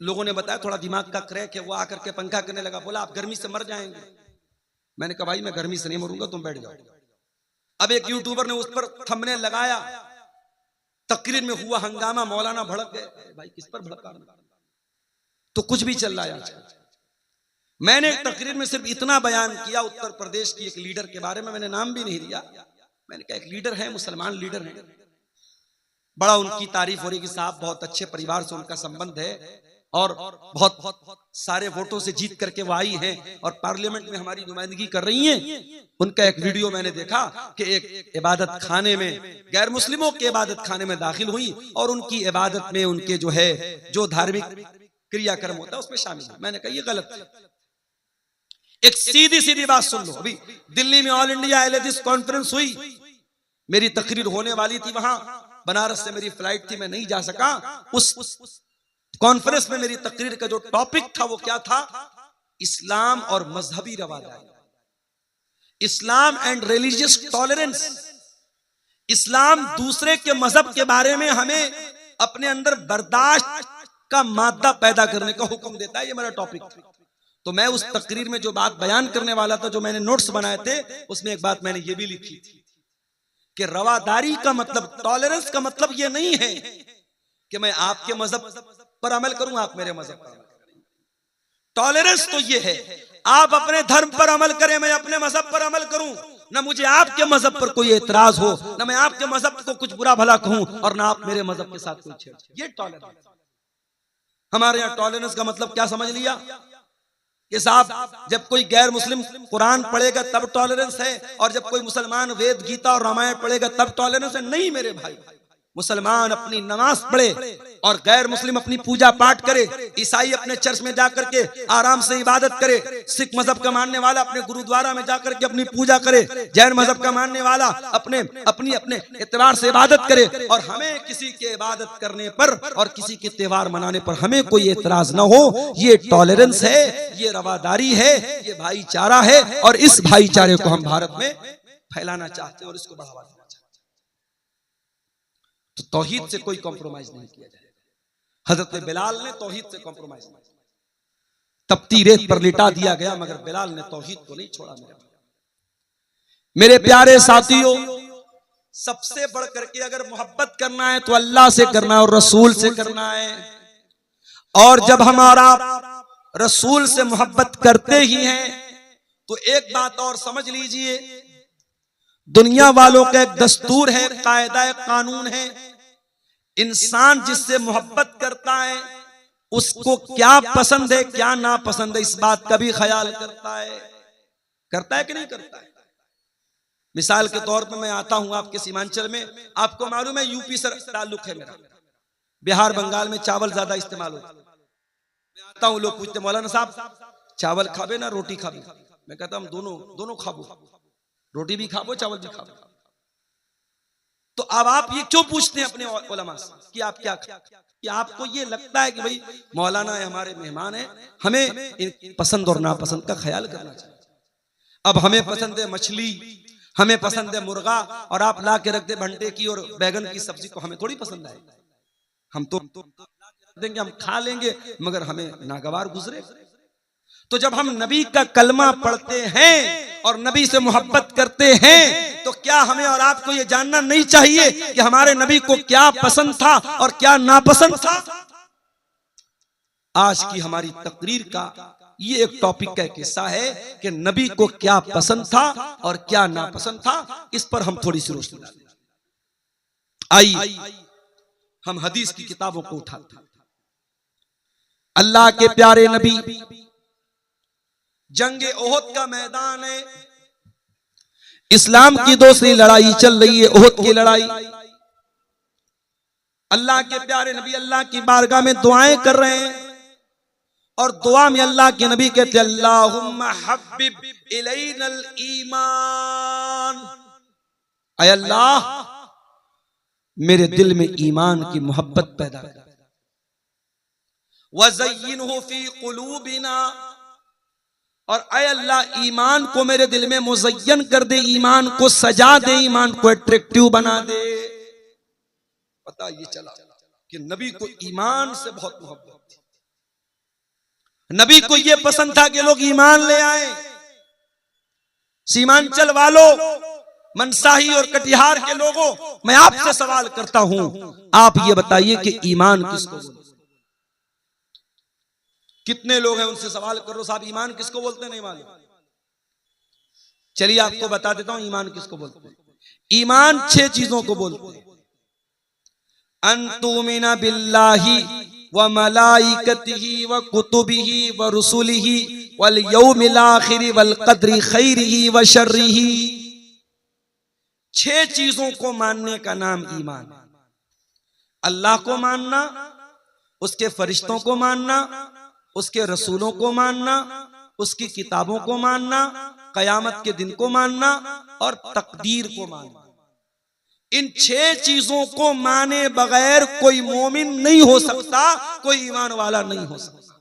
लोगों ने बताया थोड़ा दिमाग का क्रैक है, वो आकर के पंखा करने लगा, बोला आप गर्मी से मर जाएंगे। मैंने कहा भाई मैं गर्मी से नहीं मरूंगा, तुम बैठ जाओ। अब एक यूट्यूबर ने उस पर थंबनेल लगाया, तकरीर में हुआ हंगामा, मौलाना भड़क गए, भाई किस पर भड़का, तो कुछ भी चल रहा है। मैंने तकरीर में सिर्फ इतना बयान किया, उत्तर प्रदेश की एक लीडर के बारे में, मैंने नाम भी नहीं लिया, मैंने कहा एक लीडर है, मुसलमान लीडर है, बड़ा उनकी तारीफ हो रही कि साहब बहुत अच्छे परिवार से उनका संबंध है और बहुत सारे वोटों से जीत करके वो आई हैं और पार्लियामेंट में हमारी नुमाइंदगी कर रही हैं। उनका एक वीडियो मैंने देखा कि एक इबादत खाने में, गैर मुस्लिमों के इबादत खाने में दाखिल हुई और उनकी इबादत में उनके जो है जो धार्मिक क्रियाक्रम होता है उसमें शामिल है। मैंने कहा ये गलत है। एक सीधी सीधी बात सुन लो, अभी दिल्ली में ऑल इंडिया अहले हदीस कॉन्फ्रेंस हुई, मेरी तकरीर होने वाली थी वहां, बनारस से मेरी फ्लाइट थी, मैं नहीं जा सका। उस कॉन्फ्रेंस में मेरी तकरीर का जो टॉपिक था वो क्या था? इस्लाम और मजहबी रवादारी, इस्लाम एंड रिलीजियस टॉलरेंस। इस्लाम दूसरे के मजहब के बारे में हमें अपने अंदर बर्दाश्त का मादा पैदा करने का हुक्म देता है। ये मेरा टॉपिक था। तो मैं उस तकरीर में जो बात बयान करने वाला था, जो मैंने नोट्स बनाए थे, उसमें एक बात मैंने ये भी लिखी थी कि रवादारी का मतलब, टॉलरेंस का मतलब ये नहीं है कि मैं आपके मजहब पर अमल करूं, आप मेरे मजहब पर अमल करें। टॉलरेंस तो ये है आप अपने धर्म पर अमल करें, मैं अपने मजहब पर अमल करूं, ना मुझे आपके मजहब पर कोई एतराज हो, ना मैं आपके मजहब को कुछ बुरा भला कहूं, और ना आप मेरे मजहब के साथ कोई छेड़छाड़। ये टॉलरेंस। हमारे यहाँ टॉलरेंस का मतलब क्या समझ लिया कि साहब जब कोई गैर मुस्लिम कुरान पढ़ेगा तब टॉलरेंस है, और जब कोई मुसलमान वेद गीता और रामायण पढ़ेगा तब टॉलरेंस है। नहीं मेरे भाई, मुसलमान अपनी नमाज पढ़े और गैर मुस्लिम अपनी पूजा पाठ करे, ईसाई अपने चर्च में जाकर के आराम से इबादत करे, सिख मजहब का मानने वाला अपने गुरुद्वारा में जाकर के अपनी पूजा करे, जैन मजहब का मानने वाला अपने एतबार से इबादत करे, और हमें किसी के इबादत करने पर और किसी के त्योहार मनाने पर हमें कोई एतराज न हो। ये टॉलरेंस है, ये रवादारी है, ये भाईचारा है, और इस भाईचारे को हम भारत में फैलाना चाहते हैं और इसको बढ़ावा देना चाहते हैं। तो तौहीद से कोई कॉम्प्रोमाइज नहीं किया जाएगा। हजरत बिलाल ने तौहीद से कॉम्प्रोमाइज नहीं किया। तपती रेत पर लिटा दिया गया, मगर बिलाल ने तौहीद को नहीं छोड़ा। मेरे प्यारे साथियों, सबसे बढ़ करके अगर मोहब्बत करना है तो अल्लाह से करना है और रसूल से करना है। और जब हमारा रसूल से मोहब्बत करते ही हैं तो एक बात और समझ लीजिए, दुनिया वालों का एक दस्तूर है, कायदा कानून है, इंसान जिससे मोहब्बत करता है उसको क्या पसंद है क्या नापसंद है, इस बात का भी ख्याल करता है कि नहीं करता है। मिसाल के तौर पर मैं आता हूं आपके सीमांचल में, आपको मालूम है यूपी से ताल्लुक है मेरा, बिहार बंगाल में चावल ज्यादा इस्तेमाल होता है। मैं आता हूं, लोग पूछते मौलाना साहब चावल खाबे ना रोटी खाबे? मैं कहता हूं दोनों खाबो, रोटी भी खाबो चावल भी खाबो। तो अब आप ये क्यों पूछते हैं अपने उलमा से कि आप क्या कि आपको ये लगता है कि भाई मौलाना है, हमारे मेहमान हैं, हमें पसंद और नापसंद का ख्याल करना चाहिए। अब हमें पसंद है मछली, हमें पसंद है मुर्गा, और आप ला के रख दे भंटे की और बैगन की सब्जी, तो हमें थोड़ी पसंद आएगी। हम तो देंगे, हम खा लेंगे, मगर हमें नागवार गुजरे। तो जब हम नबी का कलमा पढ़ते हैं और नबी से मोहब्बत करते हैं तो क्या हमें और आपको ये जानना नहीं चाहिए कि हमारे नबी को क्या पसंद था और क्या नापसंद था? आज की हमारी तकरीर का ये एक टॉपिक का एक हिस्सा है कि नबी को क्या पसंद था और क्या नापसंद था। इस पर हम थोड़ी सी रोशनी डालें। आइए हम हदीस की किताबों को उठाते हैं। अल्लाह के प्यारे नबी, जंगे ओहद का मैदान है, इस्लाम की दूसरी लड़ाई चल रही है, ओहद की लड़ाई। अल्लाह के प्यारे नबी अल्लाह की बारगाह में दुआएं कर रहे हैं, और दुआ में अल्लाह के नबी कहते अल्लाहुम्मा हब्बिब इलैनल ईमान, ऐ अल्लाह मेरे दिल में ईमान की मोहब्बत पैदा कर, वज़य्यिनहु फी क़ुलूबिना, और ऐ अल्लाह ईमान को मेरे दिल में मुज़य्यन कर दे, ईमान को सजा दे, ईमान को अट्रैक्टिव बना दे। पता ये चला कि नबी को ईमान से बहुत मोहब्बत थी। नबी को ये पसंद था कि लोग ईमान ले आए। सीमांचल वालों, मनसाही और कटिहार के लोगों, मैं आपसे सवाल करता हूं, आप ये बताइए कि ईमान किसको बोलते? कितने लोग हैं उनसे सवाल करो, साहब ईमान किसको बोलते? नहीं मालूम। चलिए आपको बता देता हूं ईमान किसको बोलते हैं। ईमान 6 चीजों को बोलते हैं। अंतुमिना बिल्लाहि व मलाइकतिही व कुतुबिही व रुसुलिही वल यौमिल आखिर वल क़द्रि खैरिही व शर्रिही। 6 चीजों को मानने का नाम ईमान। अल्लाह को मानना, उसके फरिश्तों को मानना, उसके रसूलों को मानना, उसकी किताबों को मानना, कयामत के दिन को मानना, और तकदीर को मानना। इन 6 चीजों को माने बगैर कोई मोमिन नहीं हो सकता, कोई ईमान वाला नहीं हो सकता।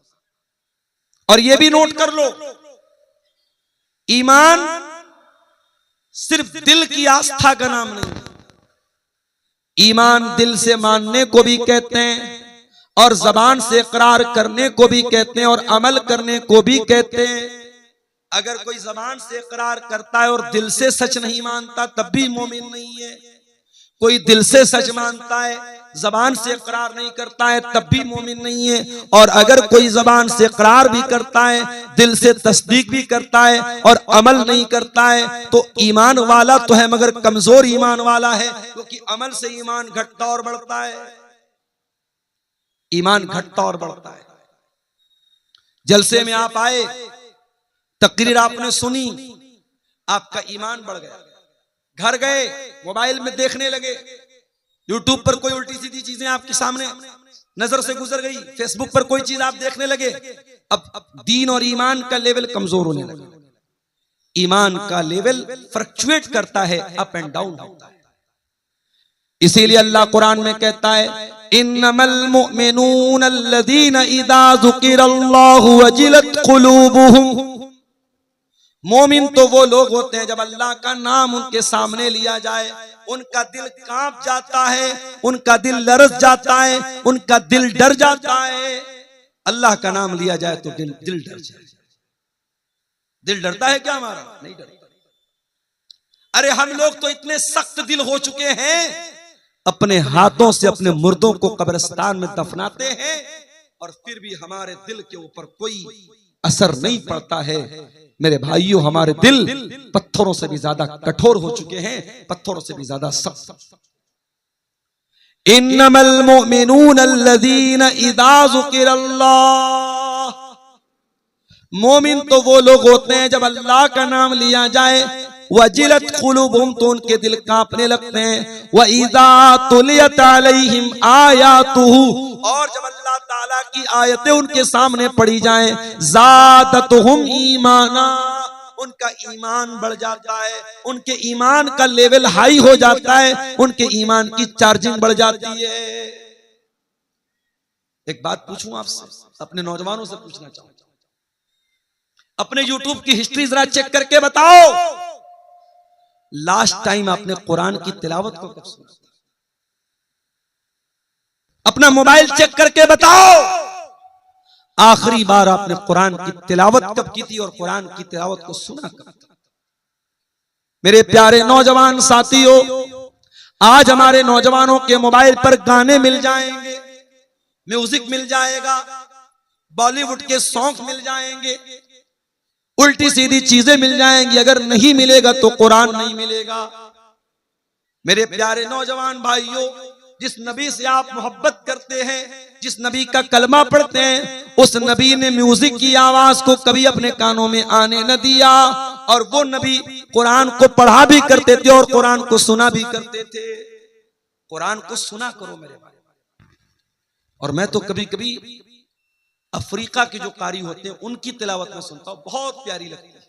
और यह भी नोट कर लो, ईमान सिर्फ दिल की आस्था का नाम नहीं है। ईमान दिल से मानने को भी कहते हैं और जबान से इकरार करने को भी कहते हैं और अमल करने को भी कहते हैं। अगर कोई जबान से इकरार करता है और दिल से सच नहीं मानता तब भी मोमिन नहीं है। कोई दिल से सच मानता है, जबान से इकरार नहीं करता है तब भी मोमिन नहीं है। और अगर कोई जबान से इकरार भी करता है, दिल से तस्दीक भी करता है और अमल नहीं करता है तो ईमान वाला तो है मगर कमजोर ईमान वाला है, क्योंकि अमल से ईमान घटता और बढ़ता है। ईमान घटता और बढ़ता है। जलसे में आप आए, तकरीर आपने सुनी, आपका ईमान बढ़ गया। घर गए, मोबाइल में देखने लगे, यूट्यूब पर कोई उल्टी सीधी चीजें आपके सामने नजर से गुजर गई, फेसबुक पर कोई चीज आप देखने लगे, अब दीन और ईमान का लेवल कमजोर होने लगा। ईमान का लेवल फ्लक्चुएट करता है, अप एंड डाउन होता है। इसीलिए अल्लाह कुरान में कहता है, इन्नमल मुमिनून अल्लज़ीना इज़ा ज़ुकिरल्लाहु वजिलत क़ुलूबुहुम। मोमिन तो वो लोग होते हैं जब अल्लाह का नाम उनके सामने लिया जाए उनका दिल कांप जाता है, उनका दिल लरस जाता है, उनका दिल डर जाता है। अल्लाह का नाम लिया जाए तो दिल डर जाए। दिल डरता है क्या हमारा? नहीं डरता। अरे हम लोग तो इतने सख्त दिल हो चुके हैं, अपने हाथों से अपने मुर्दों को कब्रिस्तान में दफनाते हैं और फिर भी हमारे दिल के ऊपर कोई असर नहीं पड़ता है। मेरे भाइयों, हमारे दिल पत्थरों से भी ज्यादा कठोर हो चुके हैं, पत्थरों से भी ज्यादा सख्त। इन्नमल मुमिनून अल्लज़ीना इज़ा ज़ुकिरल्लाह। मोमिन तो वो लोग होते हैं जब अल्लाह का नाम लिया जाए, वजिलत क़ुलूबुहुम, तो उनके दिल कांपने लगते हैं। व इज़ा तुलियत अलैहिम आयातुहु, और जब अल्लाह ताला की आयतें उनके सामने पढ़ी जाएं, ज़ादतहुम ईमाना, उनका ईमान बढ़ जाता है, उनके ईमान का लेवल हाई हो जाता है, उनके ईमान की चार्जिंग बढ़ जाती है। एक बात पूछूं आपसे, अपने नौजवानों से पूछना चाहूं, अपने यूट्यूब की हिस्ट्री जरा चेक करके बताओ, लास्ट टाइम आपने कुरान की तिलावत को कब सुना? अपना मोबाइल चेक करके बताओ, आखिरी बार आपने कुरान की तिलावत कब की थी और कुरान की तिलावत को सुना कब था? मेरे प्यारे नौजवान साथियों, आज हमारे नौजवानों के मोबाइल पर गाने मिल जाएंगे, म्यूजिक मिल जाएगा, बॉलीवुड के सॉन्ग मिल जाएंगे, उल्टी सीधी चीजें मिल जाएंगी। अगर नहीं मिलेगा तो कुरान नहीं मिलेगा। मेरे प्यारे नौजवान भाइयों, जिस नबी से आप मोहब्बत करते हैं, जिस नबी का कलमा पढ़ते हैं, उस नबी ने म्यूजिक की आवाज को कभी अपने कानों में आने न दिया, और वो नबी कुरान को पढ़ा भी करते थे और कुरान को सुना भी करते थे। कुरान को सुना करो मेरे भाई। और मैं तो कभी कभी अफ्रीका के जो कारी होते हैं उनकी तिलावत में सुनता हूं, बहुत प्यारी लगती है।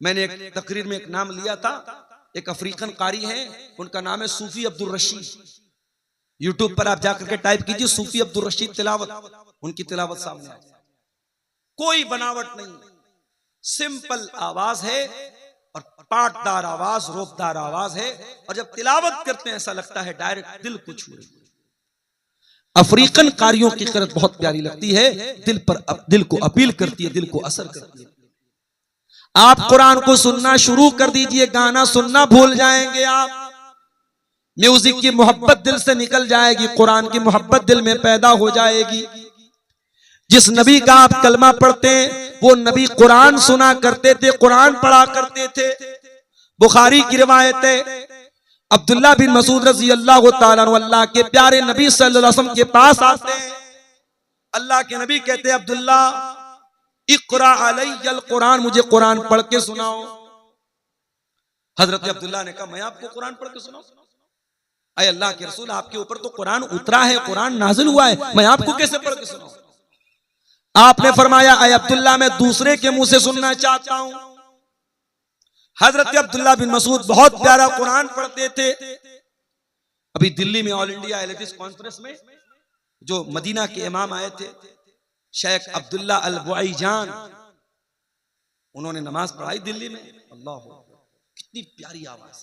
मैंने एक तकरीर में एक नाम लिया था, एक अफ्रीकन कारी है, उनका नाम है सूफी अब्दुल रशीद। यूट्यूब पर आप जाकर के टाइप कीजिए सूफी अब्दुल रशीद तिलावत, उनकी तिलावत सामने आ जाए। कोई बनावट नहीं, सिंपल आवाज है और पाटदार आवाज, रोबदार आवाज है, और जब तिलावत करते हैं ऐसा लगता है डायरेक्ट दिल को छू रही है। अफ्रीकन कारियों की क़िरात बहुत प्यारी लगती है, दिल को अपील करती है, दिल को असर करती है। आप कुरान को सुनना शुरू कर दीजिए, गाना सुनना भूल जाएंगे आप, म्यूजिक की मोहब्बत दिल से निकल जाएगी, कुरान की मोहब्बत दिल में पैदा हो जाएगी। जिस नबी का आप कलमा पढ़ते हैं वो नबी कुरान सुना करते थे, कुरान पढ़ा करते थे। बुखारी की रिवायत है, अब्दुल्ला बिन मसूद रज़ी अल्लाह ताला अन्हु अल्लाह के प्यारे नबी सल्लल्लाहु अलैहि वसल्लम के पास आते हैं। अल्लाह के नबी कहते हैं, अब्दुल्ला इक़रा अलैयल कुरान, मुझे कुरान पढ़ के सुनाओ। हजरत अब्दुल्ला ने कहा, मैं आपको कुरान पढ़ के सुनाऊं? अय अल्लाह के रसूल, आपके ऊपर तो कुरान उतरा है, कुरान नाजिल हुआ है, मैं आपको कैसे पढ़ के सुनाऊं? आपने फरमाया, अय अब्दुल्ला, मैं दूसरे के मुंह से सुनना चाहता हूं। हजरत अब्दुल्ला बिन मसूद बहुत प्यारा कुरान पढ़ते थे। अभी दिल्ली में ऑल इंडिया एलिटिस कॉन्फ्रेंस में जो मदीना के इमाम आए थे शेख अब्दुल्ला अल बुआईजान, उन्होंने नमाज पढ़ाई दिल्ली में। अल्लाह, कितनी प्यारी आवाज।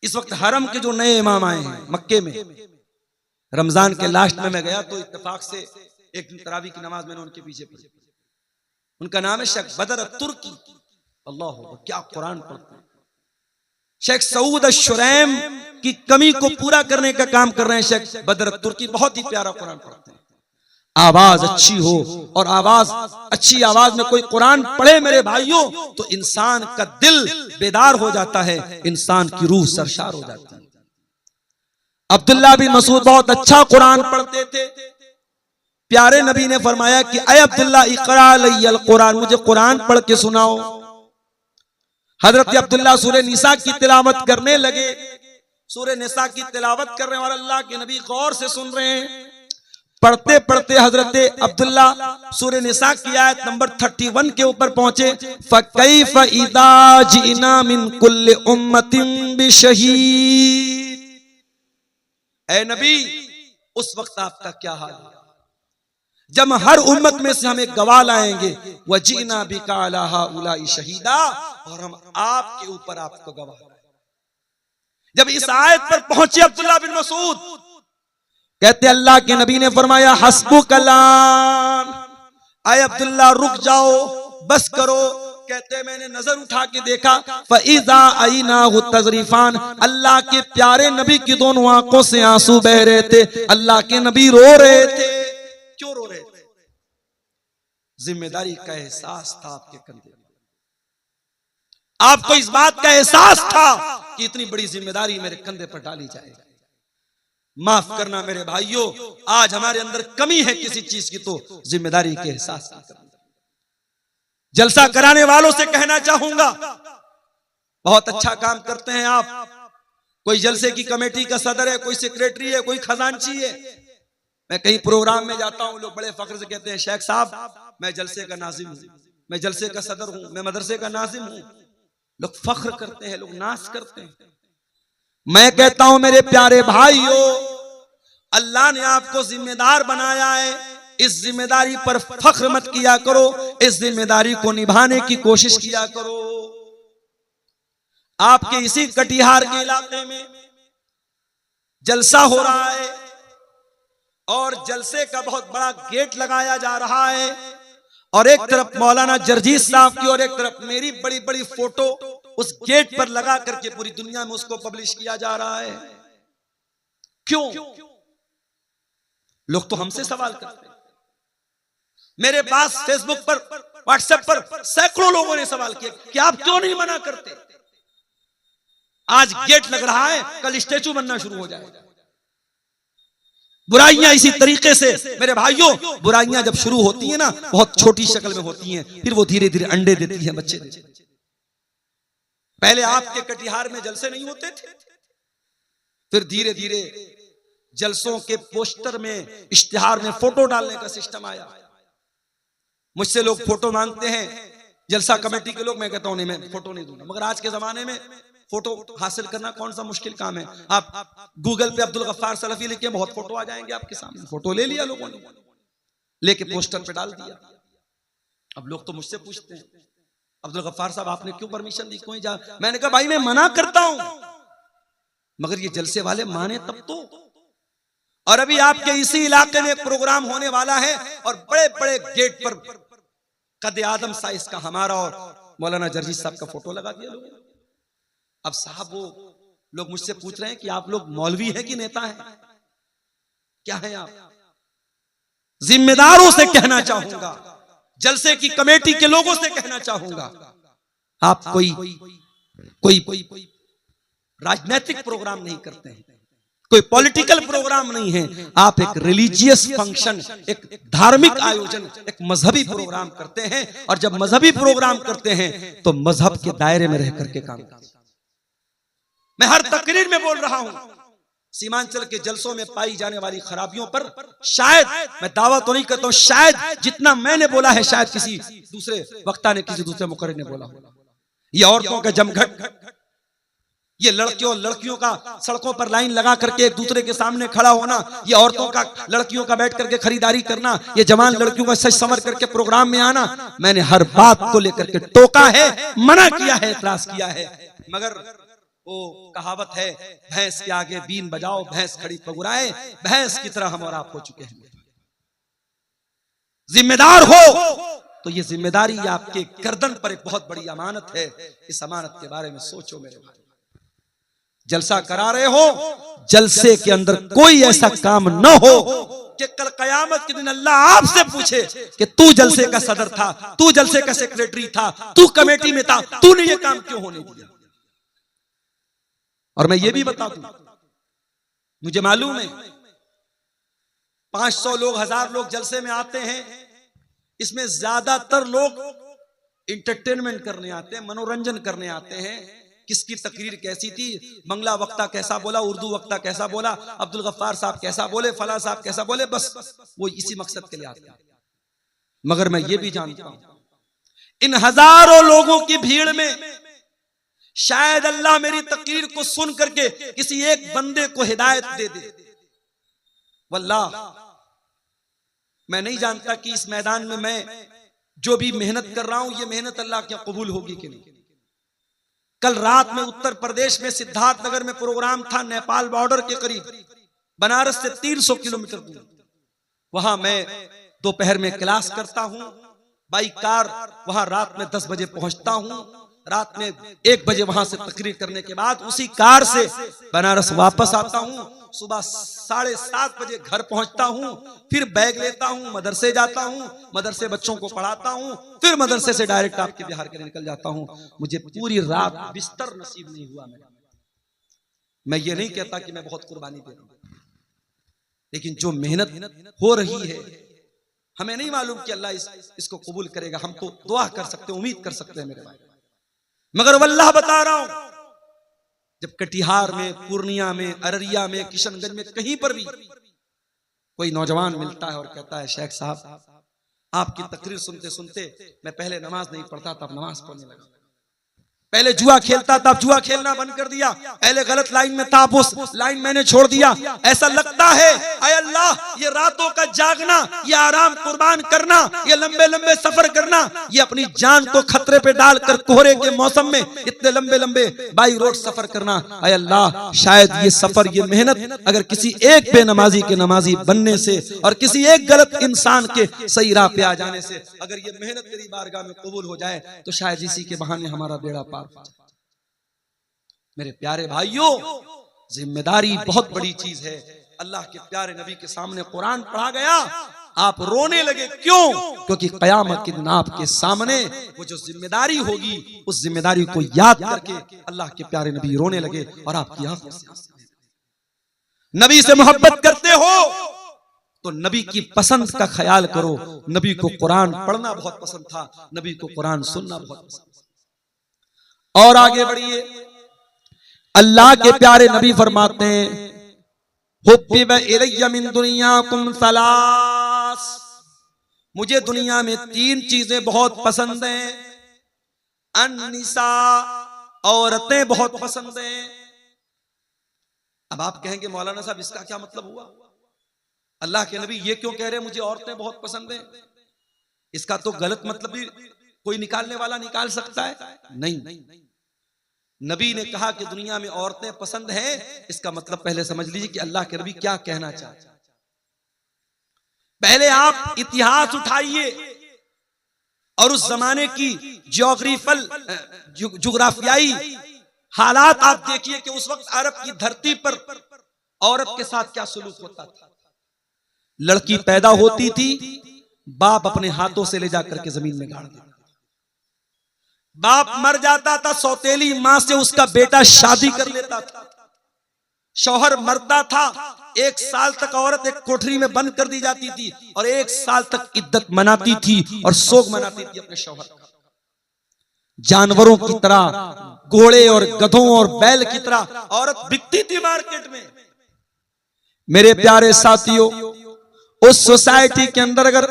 इस वक्त हरम के जो नए इमाम आए हैं मक्के में, रमजान के लास्ट में मैं गया तो इत्तेफाक से एक दिन तरावी की नमाज मैंने उनके पीछे पढ़ी। उनका नाम है शेख बदर तुर्की। अल्लाह, क्या कुरान पढ़ते हैं। शेख सऊद अश-शुरैम की कमी को पूरा करने का काम कर रहे हैं शेख बदर तुर्की। बहुत ही प्यारा कुरान पढ़ते हैं। आवाज अच्छी हो, और आवाज अच्छी आवाज में कोई कुरान पढ़े मेरे भाइयों, तो इंसान का दिल बेदार हो जाता है, इंसान की रूह सरशार हो जाती है। अब्दुल्ला बिन मसूद बहुत अच्छा कुरान पढ़ते थे। प्यारे नबी ने फरमाया कि अय अब्दुल्ला इक़रा अलैयल कुरान, मुझे कुरान पढ़ के सुनाओ। हजरत अब्दुल्ला सूरह निसा की तिलावत करने लगे। सूरह निसा की तिलावत कर रहे हैं और अल्लाह के नबी गौर से सुन रहे हैं। पढ़ते पढ़ते हजरत अब्दुल्ला सूरह निसा की आयत नंबर 31 के ऊपर पहुंचे। फकैफ इज़ा जिना मिन कुल्लि उम्मतिन बिशहीद, ऐ नबी उस वक्त आपका क्या हाल है जब हर उम्मत में से हम एक गवाह लाएंगे। वजीना बिका अला हाउलाई शहीदा, और हम आपके ऊपर आपको गवाह लाएंगे। जब इस आयत पर पहुंचे अब्दुल्ला बिन मसूद, कहते अल्लाह के नबी ने फरमाया हस्बुक अलान, आए अब्दुल्ला रुक जाओ, बस करो। कहते मैंने नजर उठा के देखा, फइज़ा आईनाहु तज़रीफान, अल्लाह के प्यारे नबी की दोनों आंखों से आंसू बह रहे थे। अल्लाह के नबी रो रहे थे। क्यों रो रहे थे? जिम्मेदारी का एहसास था आपके कंधे में। आपको इस बात का एहसास था कि इतनी बड़ी जिम्मेदारी मेरे कंधे पर डाली जाएगी। माफ करना मेरे भाइयों, आज हमारे अंदर कमी है किसी चीज की, तो जिम्मेदारी के एहसास नहीं करना। जलसा कराने वालों से कहना चाहूंगा, बहुत अच्छा काम करते हैं आप। कोई जलसे की कमेटी का सदर है, कोई सेक्रेटरी है, कोई खजांची है। मैं कहीं प्रोग्राम में जाता हूं, लोग बड़े फख्र से कहते हैं शेख साहब मैं जलसे का नाजिम हूं, मैं जलसे का सदर हूं, मैं मदरसे का नाजिम हूं। लोग फख्र करते हैं, लोग नाज करते हैं। मैं कहता हूं मेरे प्यारे भाइयों, अल्लाह ने आपको जिम्मेदार बनाया है, इस जिम्मेदारी पर फख्र मत किया करो, इस जिम्मेदारी को निभाने की कोशिश किया करो। आपके इसी कटिहार के इलाके में जलसा हो रहा है और जलसे का बहुत बड़ा गेट लगाया जा रहा है, और एक तरफ मौलाना जर्जीस साहब की और एक तरफ मेरी बड़ी बड़ी फोटो उस गेट पर लगा करके पूरी दुनिया में उसको पब्लिश किया जा रहा है। क्यों? लोग तो हमसे सवाल करते हैं। मेरे पास फेसबुक पर, व्हाट्सएप पर सैकड़ों लोगों ने सवाल किया कि आप क्यों नहीं मना करते। आज गेट लग रहा है, कल स्टैचू बनना शुरू हो जाएगा। बुराइयां इसी तरीके से मेरे भाइयों, बुराइयां जब शुरू होती हैं ना, बहुत छोटी शक्ल में होती हैं, फिर वो धीरे धीरे अंडे देती हैं, बच्चे देती हैं। पहले आपके कटिहार में जलसे नहीं होते थे, फिर धीरे धीरे जलसों के पोस्टर में, इश्तिहार में फोटो डालने का सिस्टम आया। मुझसे लोग फोटो मांगते हैं, जलसा कमेटी के लोग। मैं कहता हूं नहीं, मैं फोटो नहीं दूंगा। मगर आज के जमाने में फोटो हासिल करना कौन सा मुश्किल काम है। आप गूगल पे अब्दुल गफ्फार सलफी लिखे, बहुत फोटो आ जाएंगे आपके सामने। फोटो ले लिया लोगों ने, लेके पोस्टर पे डाल दिया। अब लोग तो मुझसे पूछते हैं अब्दुल गफ्फार साहब आपने क्यों परमिशन दी, कोई जा। मैंने कहा भाई मैं मना करता हूं, मगर ये जलसे वाले माने तब तो। और अभी आपके इसी इलाके में प्रोग्राम होने वाला है और बड़े बड़े गेट पर कद आदम साइज का हमारा और मौलाना जर्जीस साहब का फोटो लगा दिया लोगों ने। अब साहब वो लोग मुझसे पूछ रहे हैं कि आप लोग मौलवी हैं कि नेता हैं, क्या है आप? जिम्मेदारों से कहना चाहूंगा, जलसे की कमेटी के लोगों से कहना चाहूंगा, आप कोई राजनीतिक प्रोग्राम नहीं करते हैं, कोई पॉलिटिकल प्रोग्राम नहीं है। आप एक रिलीजियस फंक्शन, एक धार्मिक आयोजन, एक मजहबी प्रोग्राम करते हैं। और जब मजहबी प्रोग्राम करते हैं तो मजहब के दायरे में रह करके काम करते हैं। मैं हर तकरीर में बोल रहा हूं, सीमांचल के जलसों में पाई जाने वाली खराबियों पर शायद, मैं दावा तो नहीं करता हूं, शायद जितना मैंने बोला है शायद किसी दूसरे वक्ता ने, किसी दूसरे मुकर्रिर ने बोला होगा। ये औरतों का जमघट, ये लड़कियों और लड़कियों का सड़कों पर लाइन लगा करके एक दूसरे के सामने खड़ा होना, ये औरतों का लड़कियों का बैठ करके खरीदारी करना, ये जवान लड़कियों का सज संवर करके प्रोग्राम में आना, मैंने हर बात को लेकर के टोका है, मना किया है, इतराज किया है। मगर वो कहावत है, भैंस के आगे बीन बजाओ भैंस खड़ी पगुराए, भैंस की तरह हम और आप हो चुके हैं। जिम्मेदार हो तो ये जिम्मेदारी आपके गर्दन पर एक बहुत बड़ी अमानत है। इस अमानत के बारे में सोचो मेरे भाई। जलसा करा रहे हो, जलसे के अंदर कोई ऐसा काम न हो कि कल कयामत के दिन अल्लाह आपसे पूछे कि तू जलसे का सदर था, तू जलसे का सेक्रेटरी था, तू कमेटी में था, तूने ये काम क्यों होने दिया। और मैं ये भी बता दूं, मुझे मालूम है 500 लोग 1000 लोग जलसे में आते हैं, इसमें ज्यादातर लोग इंटरटेनमेंट करने आते हैं, मनोरंजन करने आते हैं। किसकी तकरीर कैसी थी, बंगला वक्ता कैसा बोला, उर्दू वक्ता कैसा बोला, अब्दुल गफ्फार साहब कैसा बोले, फला साहब कैसा बोले, बस वो इसी मकसद के लिए आते हैं। मगर मैं ये भी जानता हूं इन हजारों लोगों की भीड़ में शायद अल्लाह मेरी तकरीर को सुन करके किसी एक बंदे को हिदायत दे दे। वल्लाह मैं नहीं जानता कि इस मैदान में मैं जो भी मेहनत कर रहा हूं, ये मेहनत अल्लाह के कबूल होगी कि नहीं। कल रात में उत्तर प्रदेश में सिद्धार्थनगर में प्रोग्राम था, नेपाल बॉर्डर के करीब, बनारस से 300 किलोमीटर दूर। वहां मैं दोपहर में क्लास करता हूं, बाई कार वहां रात में 10 बजे पहुंचता हूं, रात में 1 बजे वहां से तकरीर करने के बाद उसी कार से बनारस वापस आता हूं, सुबह 7:30 बजे घर पहुंचता हूं, फिर बैग लेता हूं, मदरसे जाता हूं, मदरसे बच्चों को पढ़ाता हूं, फिर मदरसे से डायरेक्ट आपके बिहार के लिए निकल जाता हूं। मुझे पूरी रात बिस्तर नसीब नहीं हुआ मेरा। मैं ये नहीं कहता कि मैं बहुत कुर्बानी दे रहा हूं, लेकिन जो मेहनत हो रही है हमें नहीं मालूम कि अल्लाह इसको कबूल करेगा। हम तो दुआ कर सकते हैं, उम्मीद कर सकते हैं मेरे भाई, मगर वल्लाह बता रहा हूं, जब कटिहार में, पूर्णिया में, अररिया में, किशनगंज में कहीं पर भी कोई नौजवान मिलता है और कहता है शेख साहब आपकी तकरीर सुनते सुनते मैं पहले नमाज नहीं पढ़ता था, अब नमाज पढ़ने लगा, पहले जुआ खेलता था, अब जुआ खेलना बंद कर दिया, पहले गलत लाइन में था, अब उस लाइन मैंने छोड़ दिया। ऐसा लगता है ऐ अल्लाह ये रातों का जागना, ये आराम कुर्बान करना, ये लंबे लंबे सफर करना, ये अपनी जान को खतरे पे डालकर कोहरे के मौसम में इतने लंबे लंबे बाई रोड सफर करना, ऐ अल्लाह शायद ये सफर, ये मेहनत अगर किसी एक बेनमाजी के नमाजी बनने से और किसी एक गलत इंसान के सही राह पे आ जाने से अगर ये मेहनत तेरी बारगाह में कबूल हो जाए तो शायद इसी के बहाने हमारा बेड़ा पार। मेरे प्यारे भाइयों, जिम्मेदारी बहुत बड़ी चीज है। अल्लाह के प्यारे नबी के सामने कुरान पढ़ा गया, आप रोने लगे, क्यों? क्योंकि कयामत के दिन आपके सामने वो जो जिम्मेदारी होगी, उस जिम्मेदारी को याद करके अल्लाह के प्यारे नबी रोने लगे और आपकी आंखों से नबी से मोहब्बत करते हो तो नबी की पसंद का ख्याल करो। नबी को कुरान पढ़ना बहुत पसंद था, नबी को कुरान सुनना बहुत पसंद। और आगे बढ़िए, अल्लाह के प्यारे नबी फरमाते हैं हुब्बिब इलैया मिन दुनियाकुम सलास, मुझे दुनिया में 3 चीजें बहुत पसंद हैं। अन्निसा, औरतें बहुत पसंद हैं। अब आप कहेंगे मौलाना साहब इसका क्या मतलब हुआ, अल्लाह के नबी ये क्यों कह रहे हैं मुझे औरतें बहुत पसंद हैं? इसका तो गलत मतलब भी कोई निकालने वाला निकाल सकता है। नहीं, नबी ने कहा कि दुनिया में औरतें पसंद हैं, इसका मतलब पहले समझ लीजिए कि अल्लाह के नबी क्या कहना चाहते। पहले आप इतिहास उठाइए और उस जमाने की जुग्राफियाई हालात आप देखिए कि उस वक्त अरब की धरती पर औरत के साथ क्या सलूक होता था। लड़की पैदा होती थी, बाप अपने हाथों से ले जाकर के जमीन में गाड़ देता, बाप मर जाता था, सौतेली मां से उसका बेटा शादी कर लेता था, शौहर मरता था, 1 साल तक औरत एक कोठरी में बंद कर दी जाती थी और 1 साल तक इद्दत मनाती थी और सोग मनाती थी अपने शौहर का। जानवरों की तरह, घोड़े और गधों और बैल की तरह औरत बिकती थी मार्केट में। मेरे प्यारे साथियों, उस सोसाइटी के अंदर अगर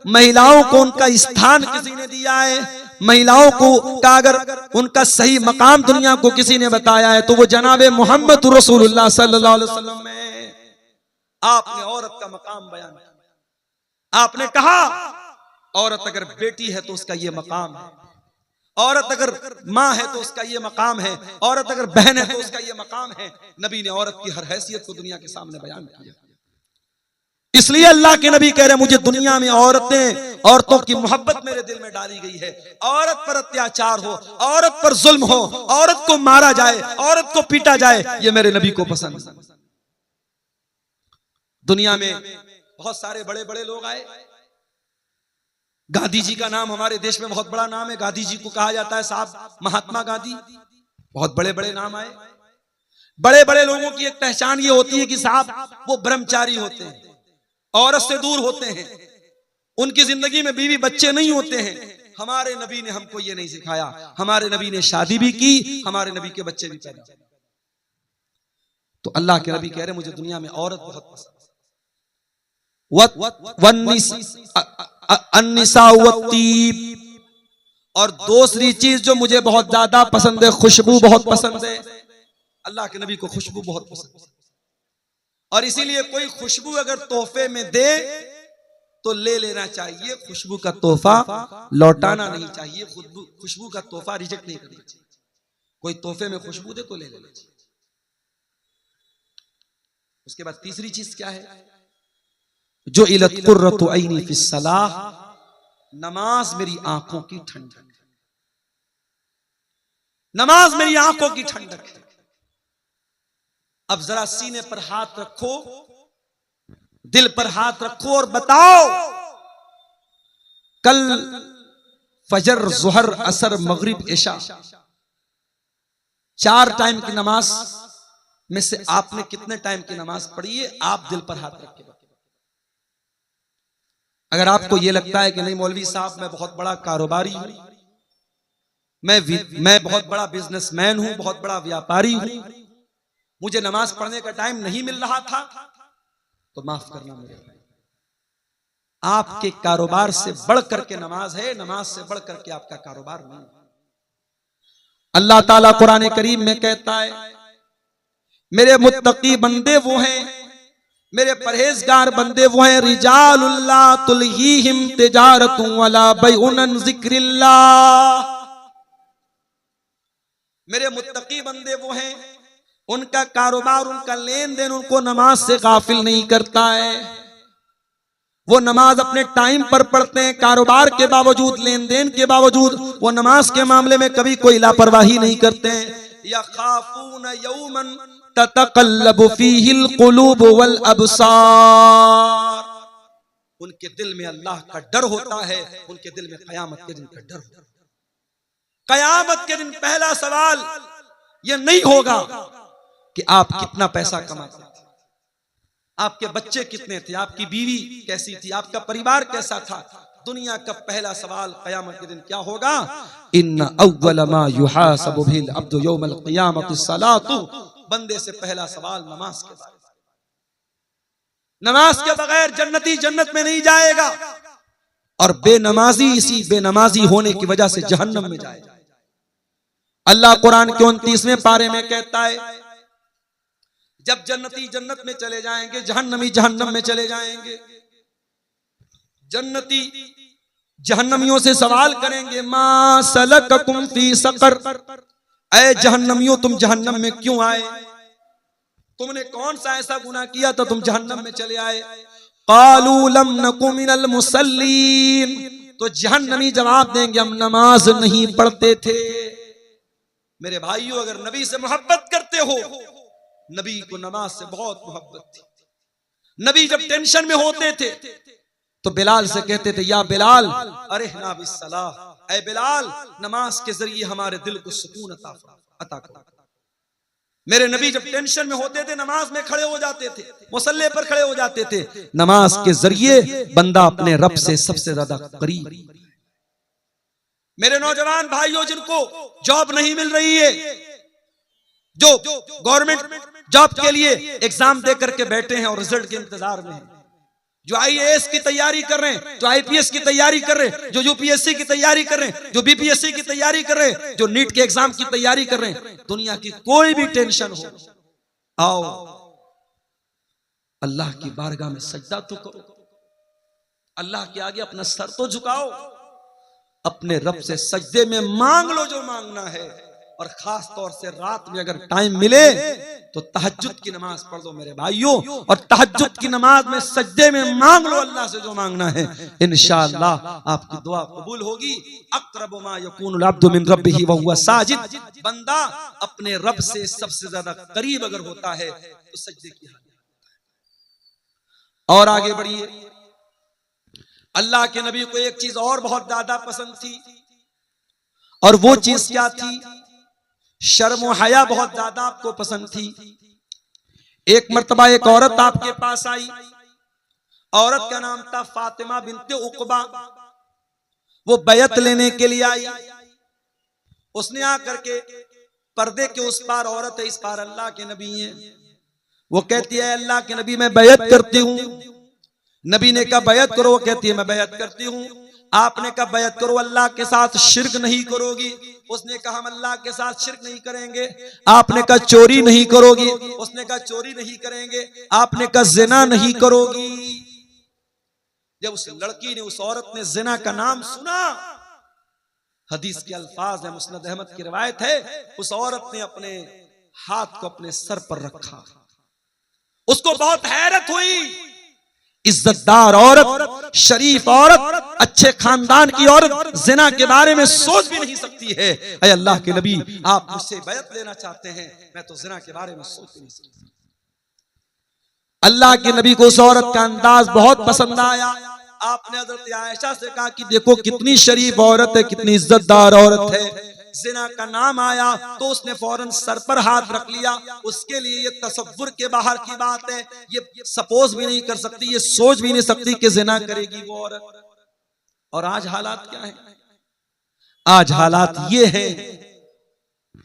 महिलाओं को उनका स्थान किसी ने दिया है महिलाओं को का अगर उनका सही मकाम दुनिया को किसी ने बताया है तो वो जनाबे मोहम्मद रसूलुल्लाह सल्लल्लाहु अलैहि वसल्लम में। आपने औरत का मकाम बयान किया। आपने कहा औरत अगर बेटी है तो उसका ये मकाम है, औरत अगर माँ है तो उसका ये मकाम है, औरत अगर बहन है तो उसका ये मकाम है। नबी ने औरत की हर हैसियत को दुनिया के सामने बयान किया। इसलिए अल्लाह के नबी कह रहे मुझे दुनिया में औरतों की मोहब्बत मेरे दिल में डाली गई है। औरत पर अत्याचार हो, औरत पर जुल्म हो, औरत को मारा जाए, औरत को पीटा जाए, ये मेरे नबी को पसंद है। दुनिया में बहुत सारे बड़े बड़े लोग आए। गांधी जी का नाम हमारे देश में बहुत बड़ा नाम है। गांधी जी को कहा जाता है साहब महात्मा गांधी। बहुत बड़े बड़े नाम आए। बड़े बड़े लोगों की एक पहचान ये होती है कि साहब वो ब्रह्मचारी होते हैं, औरत से दूर होते हैं, उनकी जिंदगी में बीवी बच्चे नहीं होते हैं। हमारे नबी ने हमको ये नहीं सिखाया। हमारे नबी ने शादी भी की, हमारे नबी के बच्चे भी पैदा। तो अल्लाह के नबी कह रहे मुझे दुनिया में औरत बहुत पसंद है। और दूसरी चीज जो मुझे बहुत ज्यादा पसंद है, खुशबू बहुत पसंद है। अल्लाह के नबी को खुशबू बहुत पसंद है और इसीलिए कोई खुशबू अगर तोहफे में दे तो ले लेना चाहिए। खुशबू का तोहफा लौटाना नहीं चाहिए। खुशबू का तोहफा रिजेक्ट नहीं करना चाहिए। कोई तोहफे में खुशबू दे तो ले लेना चाहिए। उसके बाद तीसरी चीज क्या है? जो इलत कुर्रतु ऐनी फिस्सलाह, नमाज मेरी आंखों की ठंडक है। नमाज मेरी आंखों की ठंडक है। अब जरा सीने पर हाथ रखो, दिल पर हाथ रखो और बताओ कल फजर, जुहर, असर, मगरिब, इशा 4 टाइम की नमाज में से आपने कितने टाइम की नमाज पढ़ी है? आप दिल पर हाथ रख के। अगर आपको यह लगता है कि नहीं मौलवी साहब मैं बहुत बड़ा कारोबारी हूं, मैं बहुत बड़ा बिजनेसमैन हूं, बहुत बड़ा व्यापारी हूं, मुझे नमाज पढ़ने का टाइम नहीं मिल रहा था, तो माफ करना मेरे भाई, आपके कारोबार से बढ़ करके नमाज है, नमाज से बढ़ करके आपका कारोबार नहीं। अल्लाह ताला कुरान करीम में कहता है मेरे मुत्तकी बंदे वो हैं, मेरे परहेजगार बंदे वो हैं, रिजालुल्ला तुलहीहिम तिजारतु वला बैउन अन जिक्रिल्लाह। मेरे मुत्तकी बंदे वो हैं, उनका कारोबार, उनका लेन देन उनको नमाज से गाफिल नहीं करता है। वो नमाज अपने टाइम पर पढ़ते हैं, कारोबार के बावजूद, लेन देन के बावजूद वो नमाज के मामले में कभी कोई लापरवाही नहीं करते हैं। यखाफून यौमन ततक़ल्लबु फ़ीहिल क़ुलूब वल अब्सार। उनके दिल में अल्लाह का डर होता है, उनके दिल में क़यामत के दिन का डर होता है। क़यामत के दिन पहला सवाल ये नहीं होगा कि आप कितना पैसा कमाते थे, आपके बच्चे कितने थे, आपकी बीवी कैसी थी, आपका परिवार कैसा था। दुनिया का पहला सवाल क़यामत के दिन क्या होगा? इन्ना अव्वल मा युहासबु बिल अब्दु यौमल क़ियामति सलातु। बंदे से पहला सवाल नमाज के बारे में। नमाज के बगैर जन्नती जन्नत में नहीं जाएगा और बेनमाजी इसी बेनमाजी होने की वजह से जहन्नम में जाएगा। अल्लाह कुरान के 29वें पारे में कहता है जब जन्नती जन्नत में चले जाएंगे, जहन्नमी जहन्नम में चले जाएंगे, जन्नती जहन्नमियों से सवाल करेंगे मा सलककुम फी सकर। ऐ जहन्नमियों तुम जहन्नम में क्यों आए? तुमने कौन सा ऐसा गुनाह किया था तुम जहन्नम में चले आए? क़ालू लम नकु मिनल मुसल्लीन। तो जहन्नमी जवाब देंगे हम नमाज नहीं पढ़ते थे। मेरे भाइयों, अगर नबी से मोहब्बत करते हो, नबी को नमाज से बहुत मोहब्बत थी। नबी जब टेंशन में होते थे तो बिलाल से कहते थे या बिलाल अरिहना बिस्सलाह, ऐ बिलाल नमाज के जरिए हमारे दिल को सुकून अता करो। मेरे नबी जब टेंशन में होते थे नमाज में खड़े हो जाते थे, मुसल्ले पर खड़े हो जाते थे। नमाज के जरिए बंदा अपने रब से सबसे ज्यादा करीब। मेरे नौजवान भाइयों जिनको जॉब नहीं मिल रही है, जो गवर्नमेंट जॉब के लिए एग्जाम दे करके बैठे हैं और रिजल्ट के इंतजार में हैं, जो IAS की तैयारी कर रहे हैं, जो IPS की तैयारी कर रहे हैं, जो UPSC की तैयारी कर रहे हैं, जो BPSC की तैयारी कर रहे हैं, जो नीट के एग्जाम की तैयारी कर रहे हैं, दुनिया की कोई भी टेंशन हो, आओ अल्लाह की बारगाह में सजदा तो करो, अल्लाह के आगे अपना सर तो झुकाओ, अपने रब से सजदे में मांग लो जो मांगना है। और खास तौर से रात में अगर टाइम मिले तो तहज्जुद की नमाज पढ़ लो मेरे भाइयों, और तहज्जुद की नमाज में सजदे में मांग लो अल्लाह से जो मांगना है, इंशाअल्लाह आपकी दुआ कबूल होगी। अक़रबु मा यकूनुल अब्दु मिन रब्बिही व हुवा साजिद, बंदा अपने रब से सबसे ज्यादा करीब अगर होता है तो सजदे की हालत। और आगे बढ़िए, अल्लाह के नबी को एक चीज और बहुत ज्यादा पसंद थी, और वो चीज क्या थी? शर्म और हया बहुत ज्यादा आपको पसंद थी। एक मर्तबा एक औरत आपके पास आई, औरत का नाम था फातिमा बिनते उक़बा। वो बैयत लेने के लिए आई। उसने आकर के, पर्दे के उस पार औरत है, इस पार अल्लाह के नबी हैं। वो कहती है अल्लाह के नबी मैं बैयत करती हूँ। नबी ने कहा बैयत करो, वो कहती है मैं बैयत करती हूँ। आपने कहा बैयत करो, अल्लाह के साथ शिर्क नहीं करोगी। उसने कहा हम अल्लाह के साथ शिर्क नहीं करेंगे। आपने कहा चोरी नहीं करोगी। उसने कहा चोरी नहीं करेंगे। आपने कहा जिना नहीं करोगी। जब उस लड़की ने, उस औरत ने जिना का नाम सुना, हदीस के अल्फाज है, मुस्नद अहमद की रिवायत है, उस औरत ने अपने हाथ को अपने सर पर रखा। उसको बहुत हैरत हुई। इज्जतदार औरत, शरीफ औरत, अच्छे खानदान की औरत जिना के बारे में सोच भी नहीं सकती है। ऐ अल्लाह के नबी, आप मुझसे बैयत लेना चाहते हैं, मैं तो जिना के बारे में सोच भी नहीं सकती। अल्लाह के नबी को उस औरत का अंदाज बहुत पसंद आया। आपने हज़रत आयशा से कहा कि देखो कितनी शरीफ औरत है, कितनी इज्जतदार औरत है। जिना का नाम आया तो उसने फौरन सर पर हाथ रख लिया। उसके लिए ये तसव्वुर के बाहर की बात है, ये सपोज भी नहीं कर सकती, ये सोच भी नहीं सकती कि जिना करेगी वो औरत। और आज हालात क्या है? आज हालात ये हैं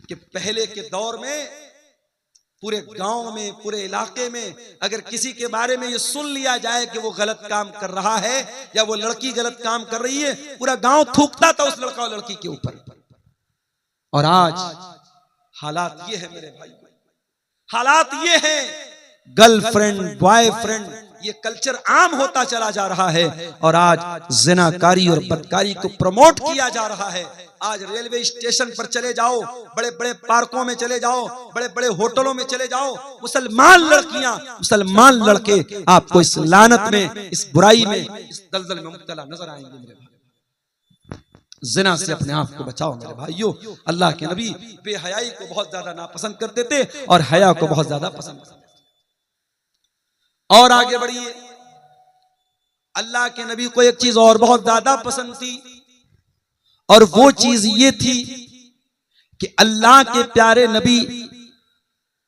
कि पहले के दौर में पूरे गांव में, पूरे इलाके में अगर किसी के बारे में ये सुन लिया जाए कि वो गलत काम कर रहा है या वो लड़की गलत काम कर रही है, पूरा गांव थूकता था उस लड़का और लड़की के ऊपर। और आज हालात ये है मेरे भाई, हालात ये है, गर्लफ्रेंड बॉयफ्रेंड ये कल्चर आम होता चला जा रहा है। और आज जिनाकारी और बदकारी को प्रमोट किया जा रहा है। आज रेलवे स्टेशन पर चले जाओ, बड़े बड़े पार्कों में चले जाओ, बड़े बड़े होटलों में चले जाओ, मुसलमान लड़कियां, मुसलमान लड़के आपको इस लानत में, इस बुराई में, इस दलदल में मुब्तला नजर आएंगे मेरे भाई। जिना से अपने आप को बचाओ मेरे भाइयों। अल्लाह के नबी बेहयाई को बहुत ज्यादा नापसंद करते थे और हया को बहुत ज्यादा पसंद करते थे। और आगे बढ़िए, अल्लाह के नबी को एक चीज और बहुत ज्यादा पसंद थी, और वो चीज ये थी कि अल्लाह के प्यारे नबी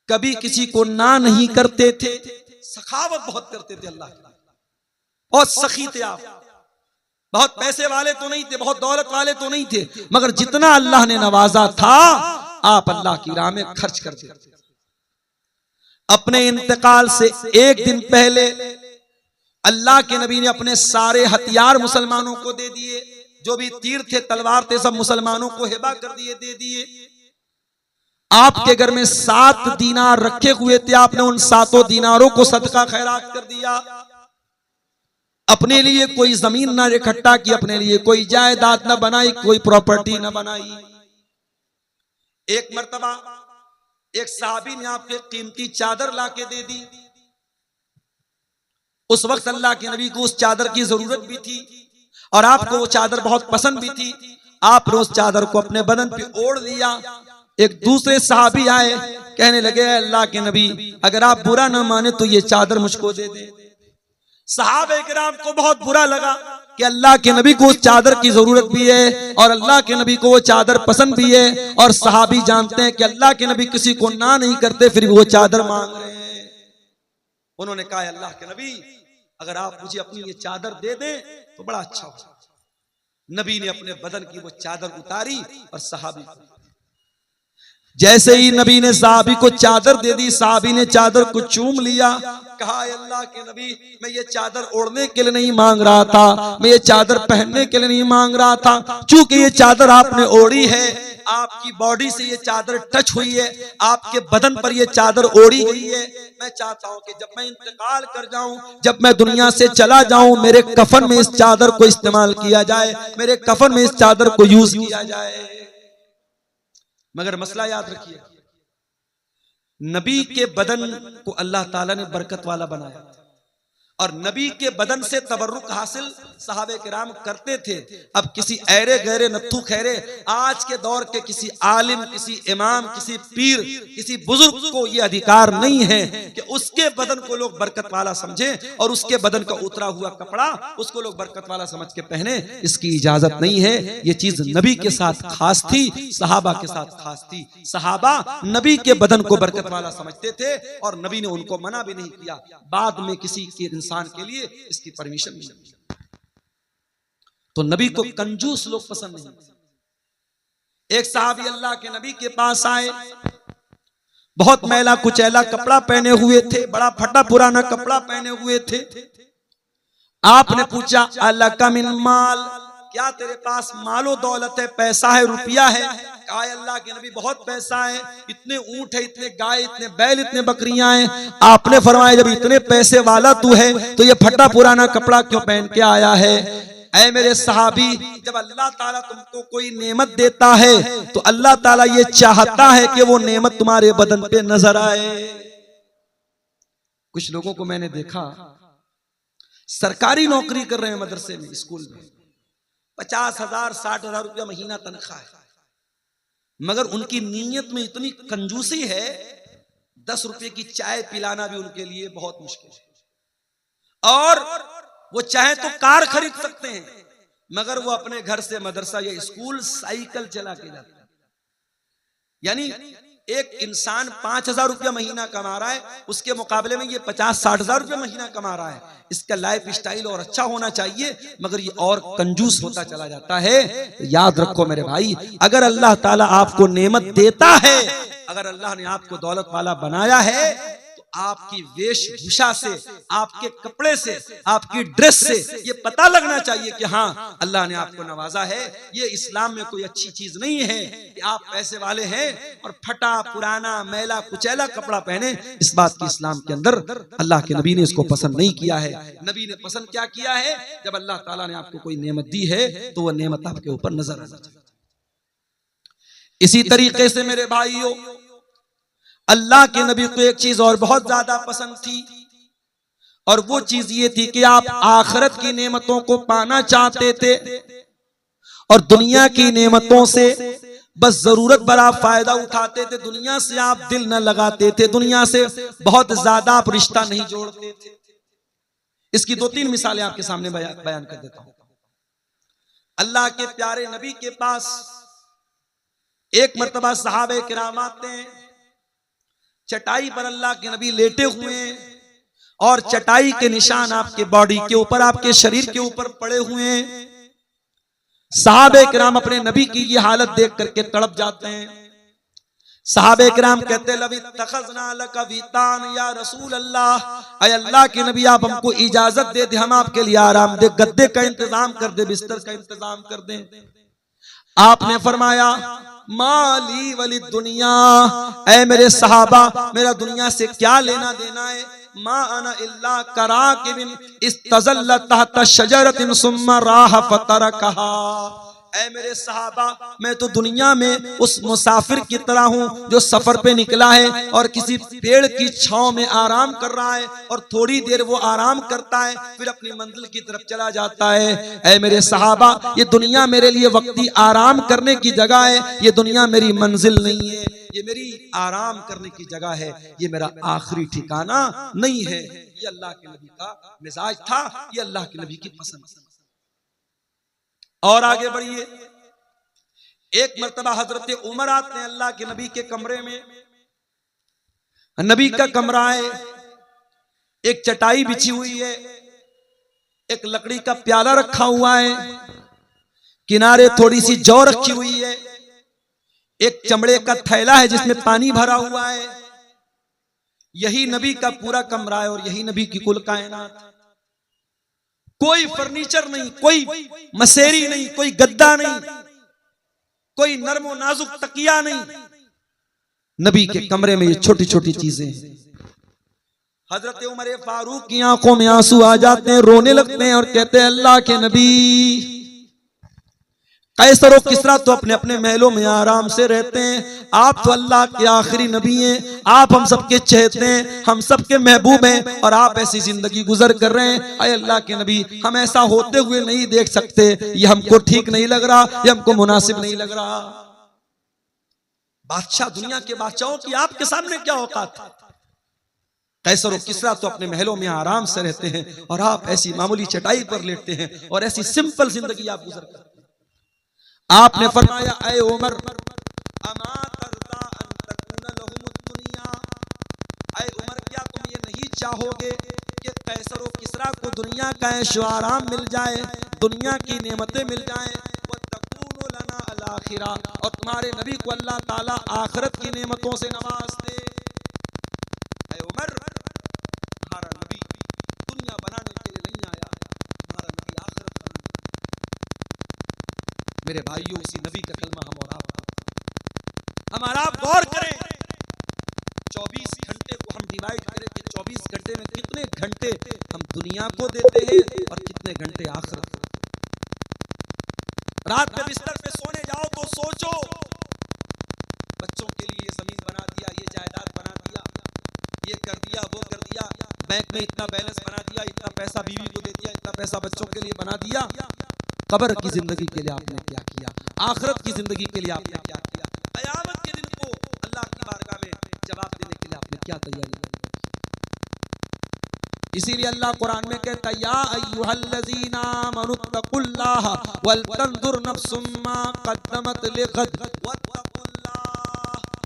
कभी किसी को ना नहीं करते थे, सखावत बहुत करते थे। अल्लाह के बहुत सखी थे आप, बहुत पैसे वाले तो नहीं थे, बहुत दौलत वाले तो नहीं थे, मगर जितना अल्लाह ने नवाजा था आप अल्लाह की राह में खर्च करते थे। अपने इंतकाल से एक दिन पहले अल्लाह के नबी ने अपने सारे हथियार मुसलमानों को दे दिए, जो भी तीर थे, तलवार थे, सब मुसलमानों को हिबा कर दिए, दे दिए। आपके घर में 7 दीनार रखे हुए थे, आपने उन 7 दीनारों को सदका खैरात कर दिया। अपने लिए कोई जमीन ना इकट्ठा की, अपने लिए कोई जायदाद ना बनाई, कोई प्रॉपर्टी ना बनाई। एक मर्तबा एक साहबी ने आपके कीमती चादर लाके दे दी। उस वक्त अल्लाह के नबी को उस चादर की जरूरत भी थी और आपको वो चादर बहुत पसंद भी थी। आपने उस चादर को अपने बदन पे ओढ़ लिया। एक दूसरे साहबी आए, कहने लगे अल्लाह के नबी अगर आप बुरा ना माने तो ये चादर मुझको दे दे। सहाबे किराम को बहुत बुरा लगा कि अल्लाह के नबी को उस चादर की जरूरत भी है और अल्लाह के नबी को वो चादर पसंद भी है, और सहाबी जानते हैं कि अल्लाह के नबी किसी को ना नहीं करते, फिर भी वो चादर मांग रहे हैं। उन्होंने कहा अल्लाह के नबी अगर आप मुझे अपनी ये चादर दे दें तो बड़ा अच्छा होगा। नबी ने अपने बदन की वो चादर उतारी और सहाबी जैसे ही नबी ने साहबी को चादर दे दी, साहबी ने चादर को चूम लिया, कहा अल्लाह के नबी मैं ये चादर ओढ़ने के लिए नहीं मांग रहा था, मैं ये चादर पहनने के लिए नहीं मांग रहा था, चूंकि ये चादर आपने ओढ़ी है, आपकी बॉडी से ये चादर टच हुई है, आपके बदन पर ये चादर ओढ़ी गई है, मैं चाहता हूं कि जब मैं इंतकाल कर जाऊं, जब मैं दुनिया से चला जाऊं, मेरे कफन में इस चादर को इस्तेमाल किया जाए, मेरे कफन में इस चादर को यूज किया जाए। मगर मसला याद रखिए, नबी के बदन को अल्लाह ताला ने बरकत वाला बनाया और नबी के बदन से तबर्रुक हासिल सहाबे किराम करते थे। अब किसी ऐरे गहरे नत्थु खैरे आज के दौर के किसी आलिम, किसी इमाम, किसी पीर, किसी बुजुर्ग को यह अधिकार नहीं है कि उसके बदन को लोग बरकत वाला समझे और उसके बदन का उतरा हुआ कपड़ा उसको लोग बरकत वाला समझ के पहने। इसकी इजाजत नहीं है। ये चीज नबी के साथ खास थी, सहाबा के साथ खास थी। सहाबा नबी के बदन को बरकत वाला समझते थे और नबी ने उनको मना भी नहीं किया। बाद में किसी के इंसान के लिए इसकी परमिशन नहीं मिली। तो नबी को कंजूस लोग पसंद नहीं। एक साहबी अल्लाह के नबी के पास आए, बहुत मैला कुचैला कपड़ा पहने हुए थे, बड़ा फटा पुराना कपड़ा पहने हुए थे। आपने पूछा अल्लाह का मिन माल, क्या तेरे पास मालो दौलत है, पैसा है, रुपया है? कहा अल्लाह के नबी बहुत पैसा है, इतने ऊंट है, इतने गाय, इतने बैल, इतने बकरियां हैं। आपने फरमाया जब इतने पैसे वाला तू है तो ये फटा पुराना कपड़ा क्यों पहन के आया है? ऐ मेरे सहाबी, जब अल्लाह ताला तुमको कोई नेमत देता है तो अल्लाह ताला ये चाहता है कि वो नेमत तुम्हारे बदन पे नजर आए। कुछ लोगों को मैंने देखा सरकारी नौकरी कर रहे हैं, मदरसे में, स्कूल में, 50,000 60,000 रुपया महीना तनख्वाह है, मगर उनकी नीयत में इतनी कंजूसी है 10 रुपए की चाय पिलाना भी उनके लिए बहुत मुश्किल है। और वो चाहे तो कार खरीद सकते हैं, मगर वो अपने घर से मदरसा या स्कूल साइकिल चला के जाते हैं। यानी एक इंसान 5,000 रुपया महीना कमा रहा है, उसके मुकाबले में ये 50-60,000 रुपया महीना कमा रहा है। इसका लाइफ स्टाइल और अच्छा होना चाहिए, मगर ये और कंजूस होता चला जाता है। तो याद रखो मेरे भाई, अगर अल्लाह ताला आपको नेमत देता है, अगर अल्लाह ने आपको दौलत वाला बनाया है, तो आपकी वेशभूषा से, आपके कपड़े से, आपकी ड्रेस से ये पता लगना चाहिए कि हाँ अल्लाह ने आपको नवाजा है। ये इस्लाम में कोई अच्छी चीज नहीं है कि आप पैसे वाले हैं और फटा पुराना मैला कुचैला कपड़ा पहने। इस बात की इस्लाम के अंदर अल्लाह के नबी ने इसको पसंद नहीं किया है। नबी ने पसंद क्या किया है? जब अल्लाह ताला ने आपको कोई नेमत दी है तो वह नेमत आपके ऊपर नजर आना चाहिए। इसी तरीके से मेरे भाइयों, अल्लाह के नबी को एक चीज और बहुत ज्यादा पसंद थी, और वो चीज ये थी कि आप आखिरत की नेमतों को पाना चाहते थे और दुनिया की नेमतों से बस जरूरत पर आप फायदा उठाते थे। दुनिया से आप दिल न लगाते थे, दुनिया से बहुत ज्यादा आप रिश्ता नहीं जोड़ते थे। इसकी 2-3 मिसालें आपके सामने बयान कर देता हूं। अल्लाह के प्यारे नबी के पास एक मर्तबा सहाबे किराम आते हैं, चटाई पर अल्लाह के नबी लेटे हुए हैं और चटाई के निशान आपके बॉडी के ऊपर, आपके शरीर के ऊपर पड़े हुए हैं। सहाबे किराम अपने नबी की ये हालत देख करके तड़प जाते हैं। सहाबे किराम कहते लवी तखज़ना लका वीतान या रसूल अल्लाह, ऐ अल्लाह के नबी आप हमको इजाजत दे दे, हम आपके लिए आराम दे गद्दे का इंतजाम कर दे, बिस्तर का इंतजाम कर दे। आपने फरमाया माली वली दुनिया, ऐ मेरे सहाबा मेरा दुनिया से क्या लेना देना है? मा अना इल्ला कराकिबिन इस्तज़ल्ल तहत शजरतिन सुम्मा राह फतरकहा। ऐ मेरे सहाबा मैं तो दुनिया में उस मुसाफिर की तरह हूँ जो सफर पे निकला है और किसी पेड़ की छांव में आराम कर रहा है और थोड़ी देर वो आराम करता है फिर अपनी मंजिल की तरफ चला जाता है। ऐ मेरे सहाबा ये दुनिया मेरे लिए वक्ती आराम करने की जगह है, ये दुनिया मेरी मंजिल नहीं है, ये मेरी आराम करने की जगह है, ये मेरा आखिरी ठिकाना नहीं है। ये अल्लाह के नबी का मिजाज था, ये अल्लाह के नबी की पसंद। और आगे बढ़िए, एक मर्तबा हजरत उमर आते हैं अल्लाह के नबी के कमरे में। नबी का कमरा है, एक चटाई बिछी हुई है, एक लकड़ी का प्याला रखा हुआ है, किनारे थोड़ी सी जौ रखी हुई है, एक चमड़े का थैला है जिसमें पानी भरा हुआ है, यही नबी का पूरा कमरा है और यही नबी की कुल कायनात। कोई फर्नीचर नहीं, कोई मसेरी नहीं, कोई गद्दा नहीं, कोई नरमो नाजुक तकिया नहीं। नबी के कमरे में ये छोटी छोटी चीजें हैं। हजरत उमर फारूक की आंखों में आंसू आ जाते हैं, रोने लगते हैं और कहते हैं अल्लाह के नबी, कैसर और किसरा तो अपने अपने महलों में आराम से रहते हैं, आप तो अल्लाह के आखिरी नबी हैं, आप हम सबके चहेते हैं, हम सबके महबूब हैं, और आप ऐसी जिंदगी गुजर कर रहे हैं। अय अल्लाह के नबी, हम ऐसा होते हुए नहीं देख सकते, ये हमको ठीक नहीं लग रहा, ये हमको मुनासिब नहीं लग रहा। बादशाह, दुनिया के बादशाहों की आपके सामने क्या औकात है? कैसर और किसरा तो अपने महलों में आराम से रहते हैं और आप ऐसी मामूली चटाई पर लेटते हैं और ऐसी सिंपल जिंदगी आप गुजर करते हैं। आपने फरमाया, ऐ उमर, अमा तरदा अन तकून लहुमुद दुनिया, ऐ उमर, क्या तुम ये नहीं चाहोगे कि कैसर और किसरा को दुनिया का ऐशो आराम मिल जाए, दुनिया की नेमतें मिल जाएं, व तकूनु लना अल आखिरा, और तुम्हारे नबी को अल्लाह ताला आखिरत की नेमतों से नवाज दे। ऐ उमर, तुम्हारा नबी दुनिया बनाने के लिए नहीं आया, तुम्हारा नबी आखिरत बनाने। मेरे भाइयों, इसी नबी का कलमा हम और आप गौर करें। 24 घंटे को हम डिवाइड करें कि 24 घंटे में कितने घंटे हम दुनिया को देते हैं और कितने घंटे आखिरत को। रात में बिस्तर पे सोने जाओ तो सोचो, बच्चों के लिए ये जमीन बना दिया, ये जायदाद बना दिया, ये कर दिया, वो कर दिया, बैंक में इतना बैलेंस बना दिया, इतना पैसा बीवी को दे दिया, इतना पैसा बच्चों के लिए बना दिया। कब्र की जिंदगी के लिए आपने क्या किया? आखिरत की जिंदगी के लिए आपने क्या किया? क़यामत के दिन को अल्लाह की बारगाह में जवाब देने के लिए आपने क्या तैयारी की? इसीलिए अल्लाह कुरान में कहता है, या अय्युहल्लज़ीना आमनुत्तकुल्लाह वल तंजुर नफ्सुम मा क़द्दमत लिग़द वत्तकुल्लाह।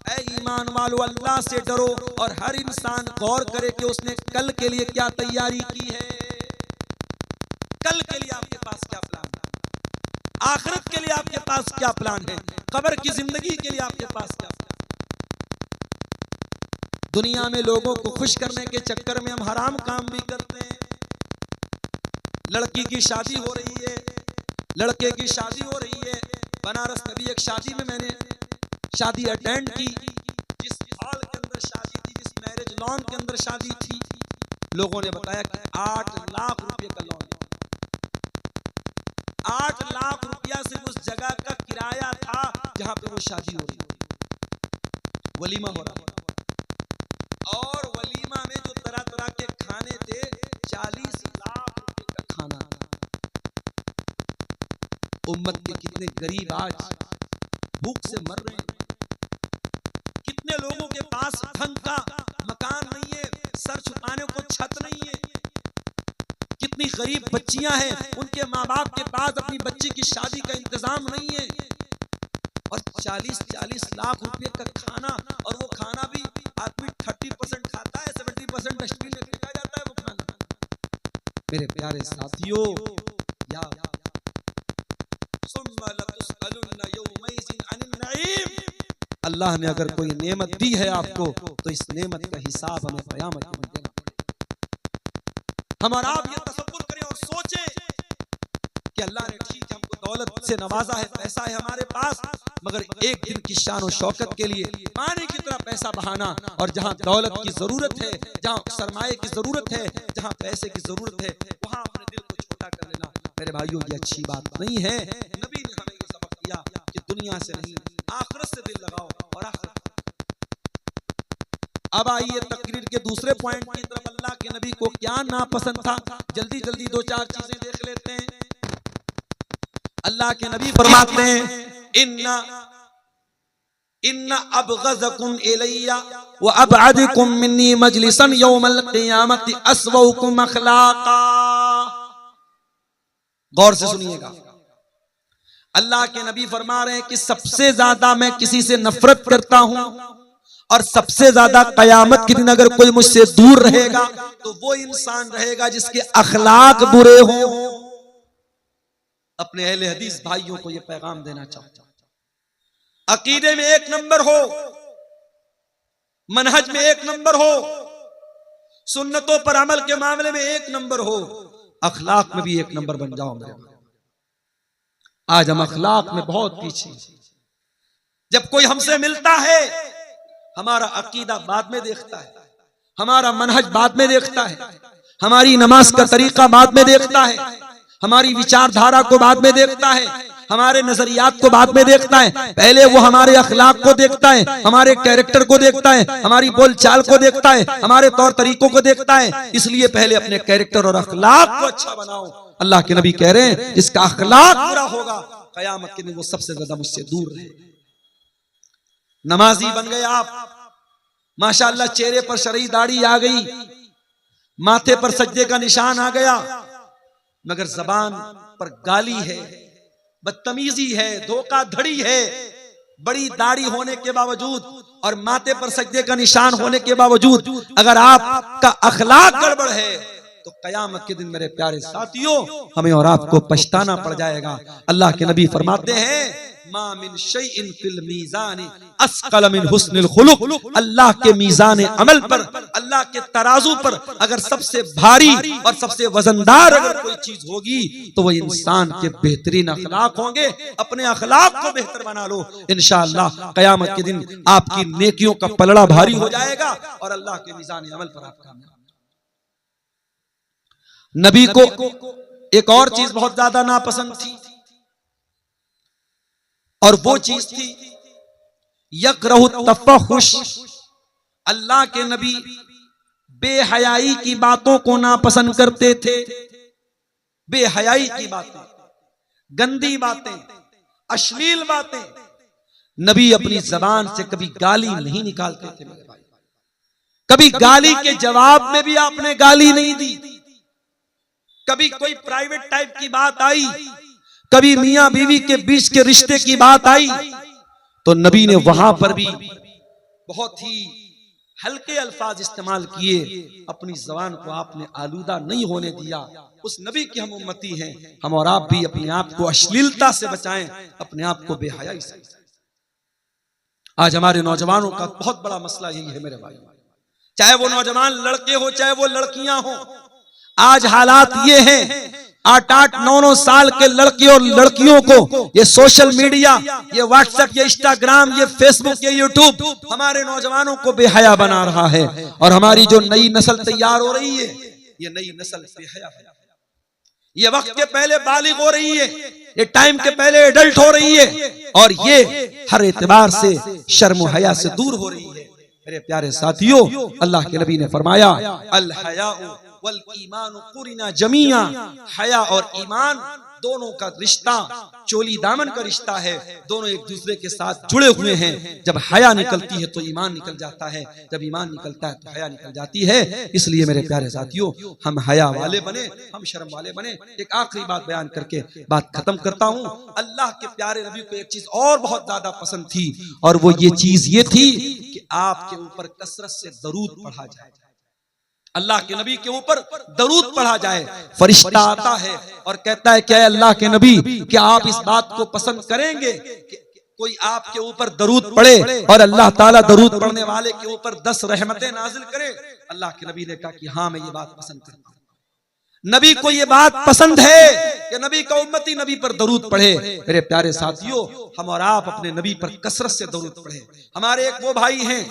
ऐ ईमान वालों, अल्लाह से डरो और हर इंसान गौर करे कि उसने कल के लिए क्या तैयारी की है। कल के लिए आपके पास क्या प्लान है? आखिरत के लिए आपके पास क्या प्लान है? कब्र की जिंदगी के लिए आपके पास क्या प्लान है? दुनिया में लोगों को खुश करने के चक्कर में हम हराम काम भी करते हैं। लड़की की शादी हो रही है, लड़के की शादी हो रही है। बनारस में भी एक शादी में मैंने शादी अटेंड की, जिस हॉल के अंदर शादी थी, जिस मैरिज लॉन के अंदर शादी थी, लोगों ने बताया कि 8 लाख रुपए का लॉन, 8 लाख रुपया सिर्फ उस जगह का किराया था जहां पे वो शादी हो रही थी। वलीमा हो रहा था और वलीमा में जो तरह तरह के खाने थे, 40 लाख रुपए का खाना। उम्मत के कितने गरीब आज भूख से मर रहे हैं, कितने लोगों के पास ढंग का मकान नहीं है, सर छुपाने को छत नहीं है, कितनी गरीब बच्चियां हैं, उनके माँ बाप के पास अपनी बच्ची की शादी का इंतजाम नहीं है, और 40-40 लाख रुपए का खाना, और वो खाना भी आदमी 30% खाता है, 70% डस्टबिन में फेंका जाता है वो खाना। मेरे प्यारे साथियों, अल्लाह ने अगर कोई नेमत दी है आपको, तो इस नेमत का हिसाब हमें क़यामत के दिन देना पड़ेगा। हम और आप ये तसव्वुर करें और सोचें कि अल्लाह ने ठीक हमको दौलत से नवाजा है, पैसा है हमारे पास, मगर एक दिन की शान और शौकत के लिए पानी की तरह पैसा बहाना, और जहां दौलत की जरूरत है, जहां सरमाए की जरूरत है, जहां पैसे की जरूरत है, वहां अपने दिल को छोटा कर लेना, मेरे भाइयों, ये अच्छी बात नहीं है। नबी ने हमें ये सबक दिया कि दुनिया से नहीं, आखिरत से दिल लगाओ और आखिरत। अब आइए तकरीर के दूसरे पॉइंट की तरफ। अल्लाह के नबी को क्या नापसंद था, जल्दी जल्दी 2-4 चीजें देख लेते हैं। अल्लाह के नबी फरमाते हैं, इन्ना अबग़ज़कुम इलैया व अबअदकुम मिन्नी मजलिसन यौमल क़ियामति अस्वउकुम अख़लाक़ा। गौर से सुनिएगा, अल्लाह के नबी फरमा रहे हैं कि सबसे ज्यादा मैं किसी से नफरत करता हूं, और सबसे ज्यादा कयामत के दिन अगर कोई मुझसे दूर रहेगा तो वो इंसान रहेगा जिसके अखलाक बुरे हों। अपने अहले हदीस भाइयों को यह पैगाम देना चाहता हूं, अकीदे में एक नंबर हो, मनहज में एक नंबर हो, सुन्नतों पर अमल के मामले में एक नंबर हो, अखलाक में भी एक नंबर बन जाओ मेरे भाई। आज हम अखलाक में बहुत पीछे। जब कोई हमसे मिलता है, हमारा अकीदा बाद में देखता है, हमारा मनहज बाद में देखता है, हमारी नमाज का तरीका बाद में देखता है, हमारी विचारधारा को बाद में देखता है, हमारे नजरियात को बाद में देखता है। पहले वो हमारे अखलाक को देखता है, हमारे कैरेक्टर को देखता है, हमारी बोलचाल को देखता है, हमारे तौर तरीकों को देखता है। इसलिए पहले अपने कैरेक्टर और अखलाक को अच्छा बनाओ। अल्लाह के नबी कह रहे हैं, जिसका अखलाक बुरा होगा कयामत के दिन वो सबसे ज्यादा मुझसे दूर रहे। नमाजी बन गए आप, माशाअल्लाह, चेहरे पर शरई दाढ़ी आ गई, माथे पर सज्जे का निशान आ गया, मगर जबान पर गाली है, बदतमीजी है, धोखाधड़ी है। बड़ी दाढ़ी होने के बावजूद और माथे पर सज्जे का निशान होने के बावजूद अगर आपका अखलाक गड़बड़ है तो कयामत के दिन मेरे प्यारे साथियों हमें और आपको पछताना पड़ जाएगा। अल्लाह के नबी फरमाते हैं, मा मिन शैइन फिल मीज़ान अस्क़ल मिन हुस्निल खुलुक। अल्लाह के मीज़ान अमल पर, अल्लाह के तराजू पर अगर सबसे भारी और सबसे वजनदार अगर कोई चीज होगी तो वो इंसान के बेहतरीन अखलाक होंगे। अपने अखलाक को बेहतर बना लो, इंशाअल्लाह कयामत के दिन आपकी नेकियों का पलड़ा भारी हो जाएगा और अल्लाह के मीज़ान अमल पर आप कामयाब। नबी को एक और चीज बहुत ज्यादा नापसंद थी और वो चीज थी यकरहु तफहुश। अल्लाह के नबी बेहयाई की बातों को नापसंद करते थे। बेहयाई की बातें, गंदी बातें, अश्लील बातें, नबी अपनी जबान से कभी गाली नहीं निकालते थे मेरे भाई। कभी गाली के जवाब में भी आपने गाली नहीं दी। कभी कोई प्राइवेट टाइप की बात आई, कभी मियां बीवी के बीच के रिश्ते की बात आई तो नबी ने वहां पर भी बहुत ही हल्के अल्फाज इस्तेमाल किए। अपनी ज़बान को आपने आलूदा नहीं होने दिया। उस नबी की हम उम्मती हैं, हम और आप भी अपने आप को अश्लीलता से बचाएं, अपने आप को बेहयाई से। आज हमारे नौजवानों का बहुत बड़ा मसला यही है मेरे भाई, चाहे वो नौजवान लड़के हो चाहे वो लड़कियां हो। आज हालात ये हैं, 8-8, 9-9 साल के लड़के और लड़कियों को ये सोशल मीडिया, ये व्हाट्सएप, ये इंस्टाग्राम, ये फेसबुक, ये यूट्यूब हमारे नौजवानों को बेहया बना रहा है। और हमारी जो नई नस्ल तैयार हो रही है, ये नई नस्ल बेहया है। ये वक्त के पहले बालिग हो रही है, ये टाइम के पहले एडल्ट हो रही है और ये हर एतबार से शर्म हया से दूर हो रही है। मेरे प्यारे साथियों, अल्लाह के नबी ने फरमाया, अल हया वल ईमान कुरिना जमीया। हया और ईमान दोनों का रिश्ता चोली दामन का रिश्ता है, दोनों एक दूसरे के साथ जुड़े हुए हैं। जब हया निकलती है तो ईमान निकल जाता है, जब ईमान निकलता है तो हया निकल जाती है। इसलिए मेरे प्यारे साथियों, हम हया वाले बने, हम शर्म वाले बने। एक आखिरी बात बयान करके बात खत्म करता हूँ। अल्लाह के प्यारे नबी को एक चीज और बहुत ज्यादा पसंद थी और वो ये चीज ये थी कि आपके ऊपर कसरत से दरूद पढ़ा जाए। अल्लाह के नबी के ऊपर दरूद पढ़ा जाए। फरिश्ता आता है और कहता है, क्या अल्लाह के नबी, क्या आप इस बात को पसंद करेंगे कि कोई आपके ऊपर दरूद पढ़े और अल्लाह ताला दरूद पढ़ने वाले के ऊपर 10 रहमतें नाजिल करे? अल्लाह के नबी ने कहा कि हाँ, मैं ये बात पसंद करता हूं। नबी को ये बात पसंद है कि नबी का उम्मती नबी पर दरूद पढ़े। मेरे प्यारे साथियों, हम और आप अपने नबी पर कसरत से दरूद पढ़े। हमारे एक वो भाई हैं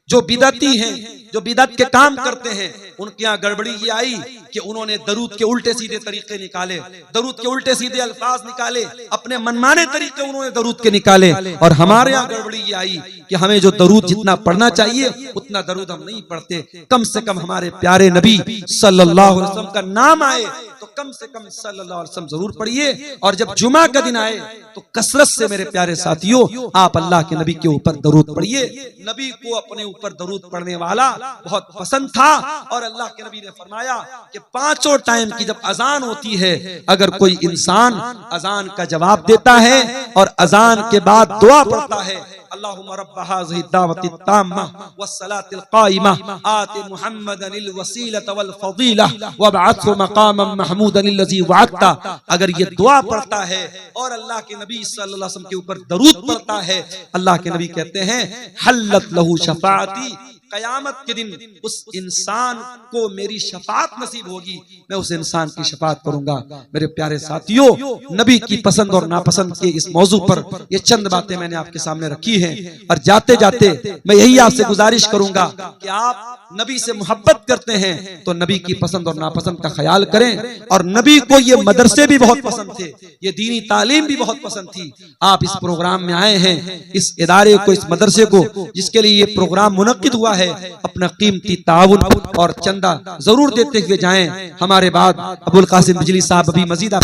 जो बिदअती हैं, जो बिदअत के काम करते हैं, उनके यहाँ गड़बड़ी ये आई कि उन्होंने दरूद के उल्टे सीधे तरीके निकाले, दरूद के उल्टे सीधे अल्फाज निकाले, अपने मनमाने तरीके उन्होंने दरूद के निकाले। और हमारे यहाँ गड़बड़ी ये आई कि हमें जो दरूद जितना पढ़ना चाहिए उतना दरूद हम नहीं पढ़ते। कम से कम हमारे प्यारे नबी सल्लल्लाहु अलैहि वसल्लम का नाम आए तो कम से कम सल्लल्लाहु अलैहि वसल्लम जरूर पढ़िए। और जब जुमा का दिन आए तो कसरत से मेरे प्यारे साथियों आप अल्लाह के नबी के ऊपर दरूद पढ़िए। नबी को अपने ऊपर दरूद पढ़ने वाला बहुत पसंद था और अल्लाह के नबी ने फरमाया कि 5 टाइम की जब अजान होती है, अगर कोई इंसान अजान का जवाब देता है और अजान के बाद दुआ पढ़ता है, अल्लाहुम्मा रब्ब हाज़िहि दावति ताम्मा वस्सलातिल काइमा आति मुहम्मदनिल वसीलत वल फज़ीला वबअथहु मक़ामम महमूदन लज़ी वअदता। अगर ये दुआ पढ़ता है और अल्लाह के नबी सल्लल्लाहु अलैहि वसल्लम के ऊपर दरूद पढ़ता है, अल्लाह के नबी कहते हैं हल्लत लहू शफाअती, कयामत के दिन उस इंसान को मेरी शफाअत नसीब होगी, मैं उस इंसान की शफाअत करूंगा। मेरे प्यारे साथियों, नबी की पसंद और नापसंद के इस मौजू पर ये चंद बातें मैंने आपके सामने रखी हैं, और जाते जाते मैं यही आपसे गुजारिश करूंगा कि आप नबी से मोहब्बत करते हैं तो नबी की पसंद और नापसंद का ख्याल करें। और नबी को ये मदरसे भी बहुत पसंद थे, ये दीनी तालीम भी बहुत पसंद थी। आप इस प्रोग्राम में आए हैं, इस इदारे को, इस मदरसे को, जिसके लिए ये प्रोग्राम मुनक्किद हुआ है, अपना कीमती ताउन और चंदा जरूर देते हुए जाएं। हमारे बाद अबुल कासिम बिजली साहब अभी मजीद आप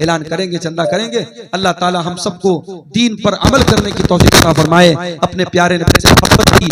ऐलान करेंगे, चंदा करेंगे। अल्लाह ताला हम सबको दीन पर अमल करने की तौफीक अता फरमाए। अपने प्यारे नबी से मोहब्बत की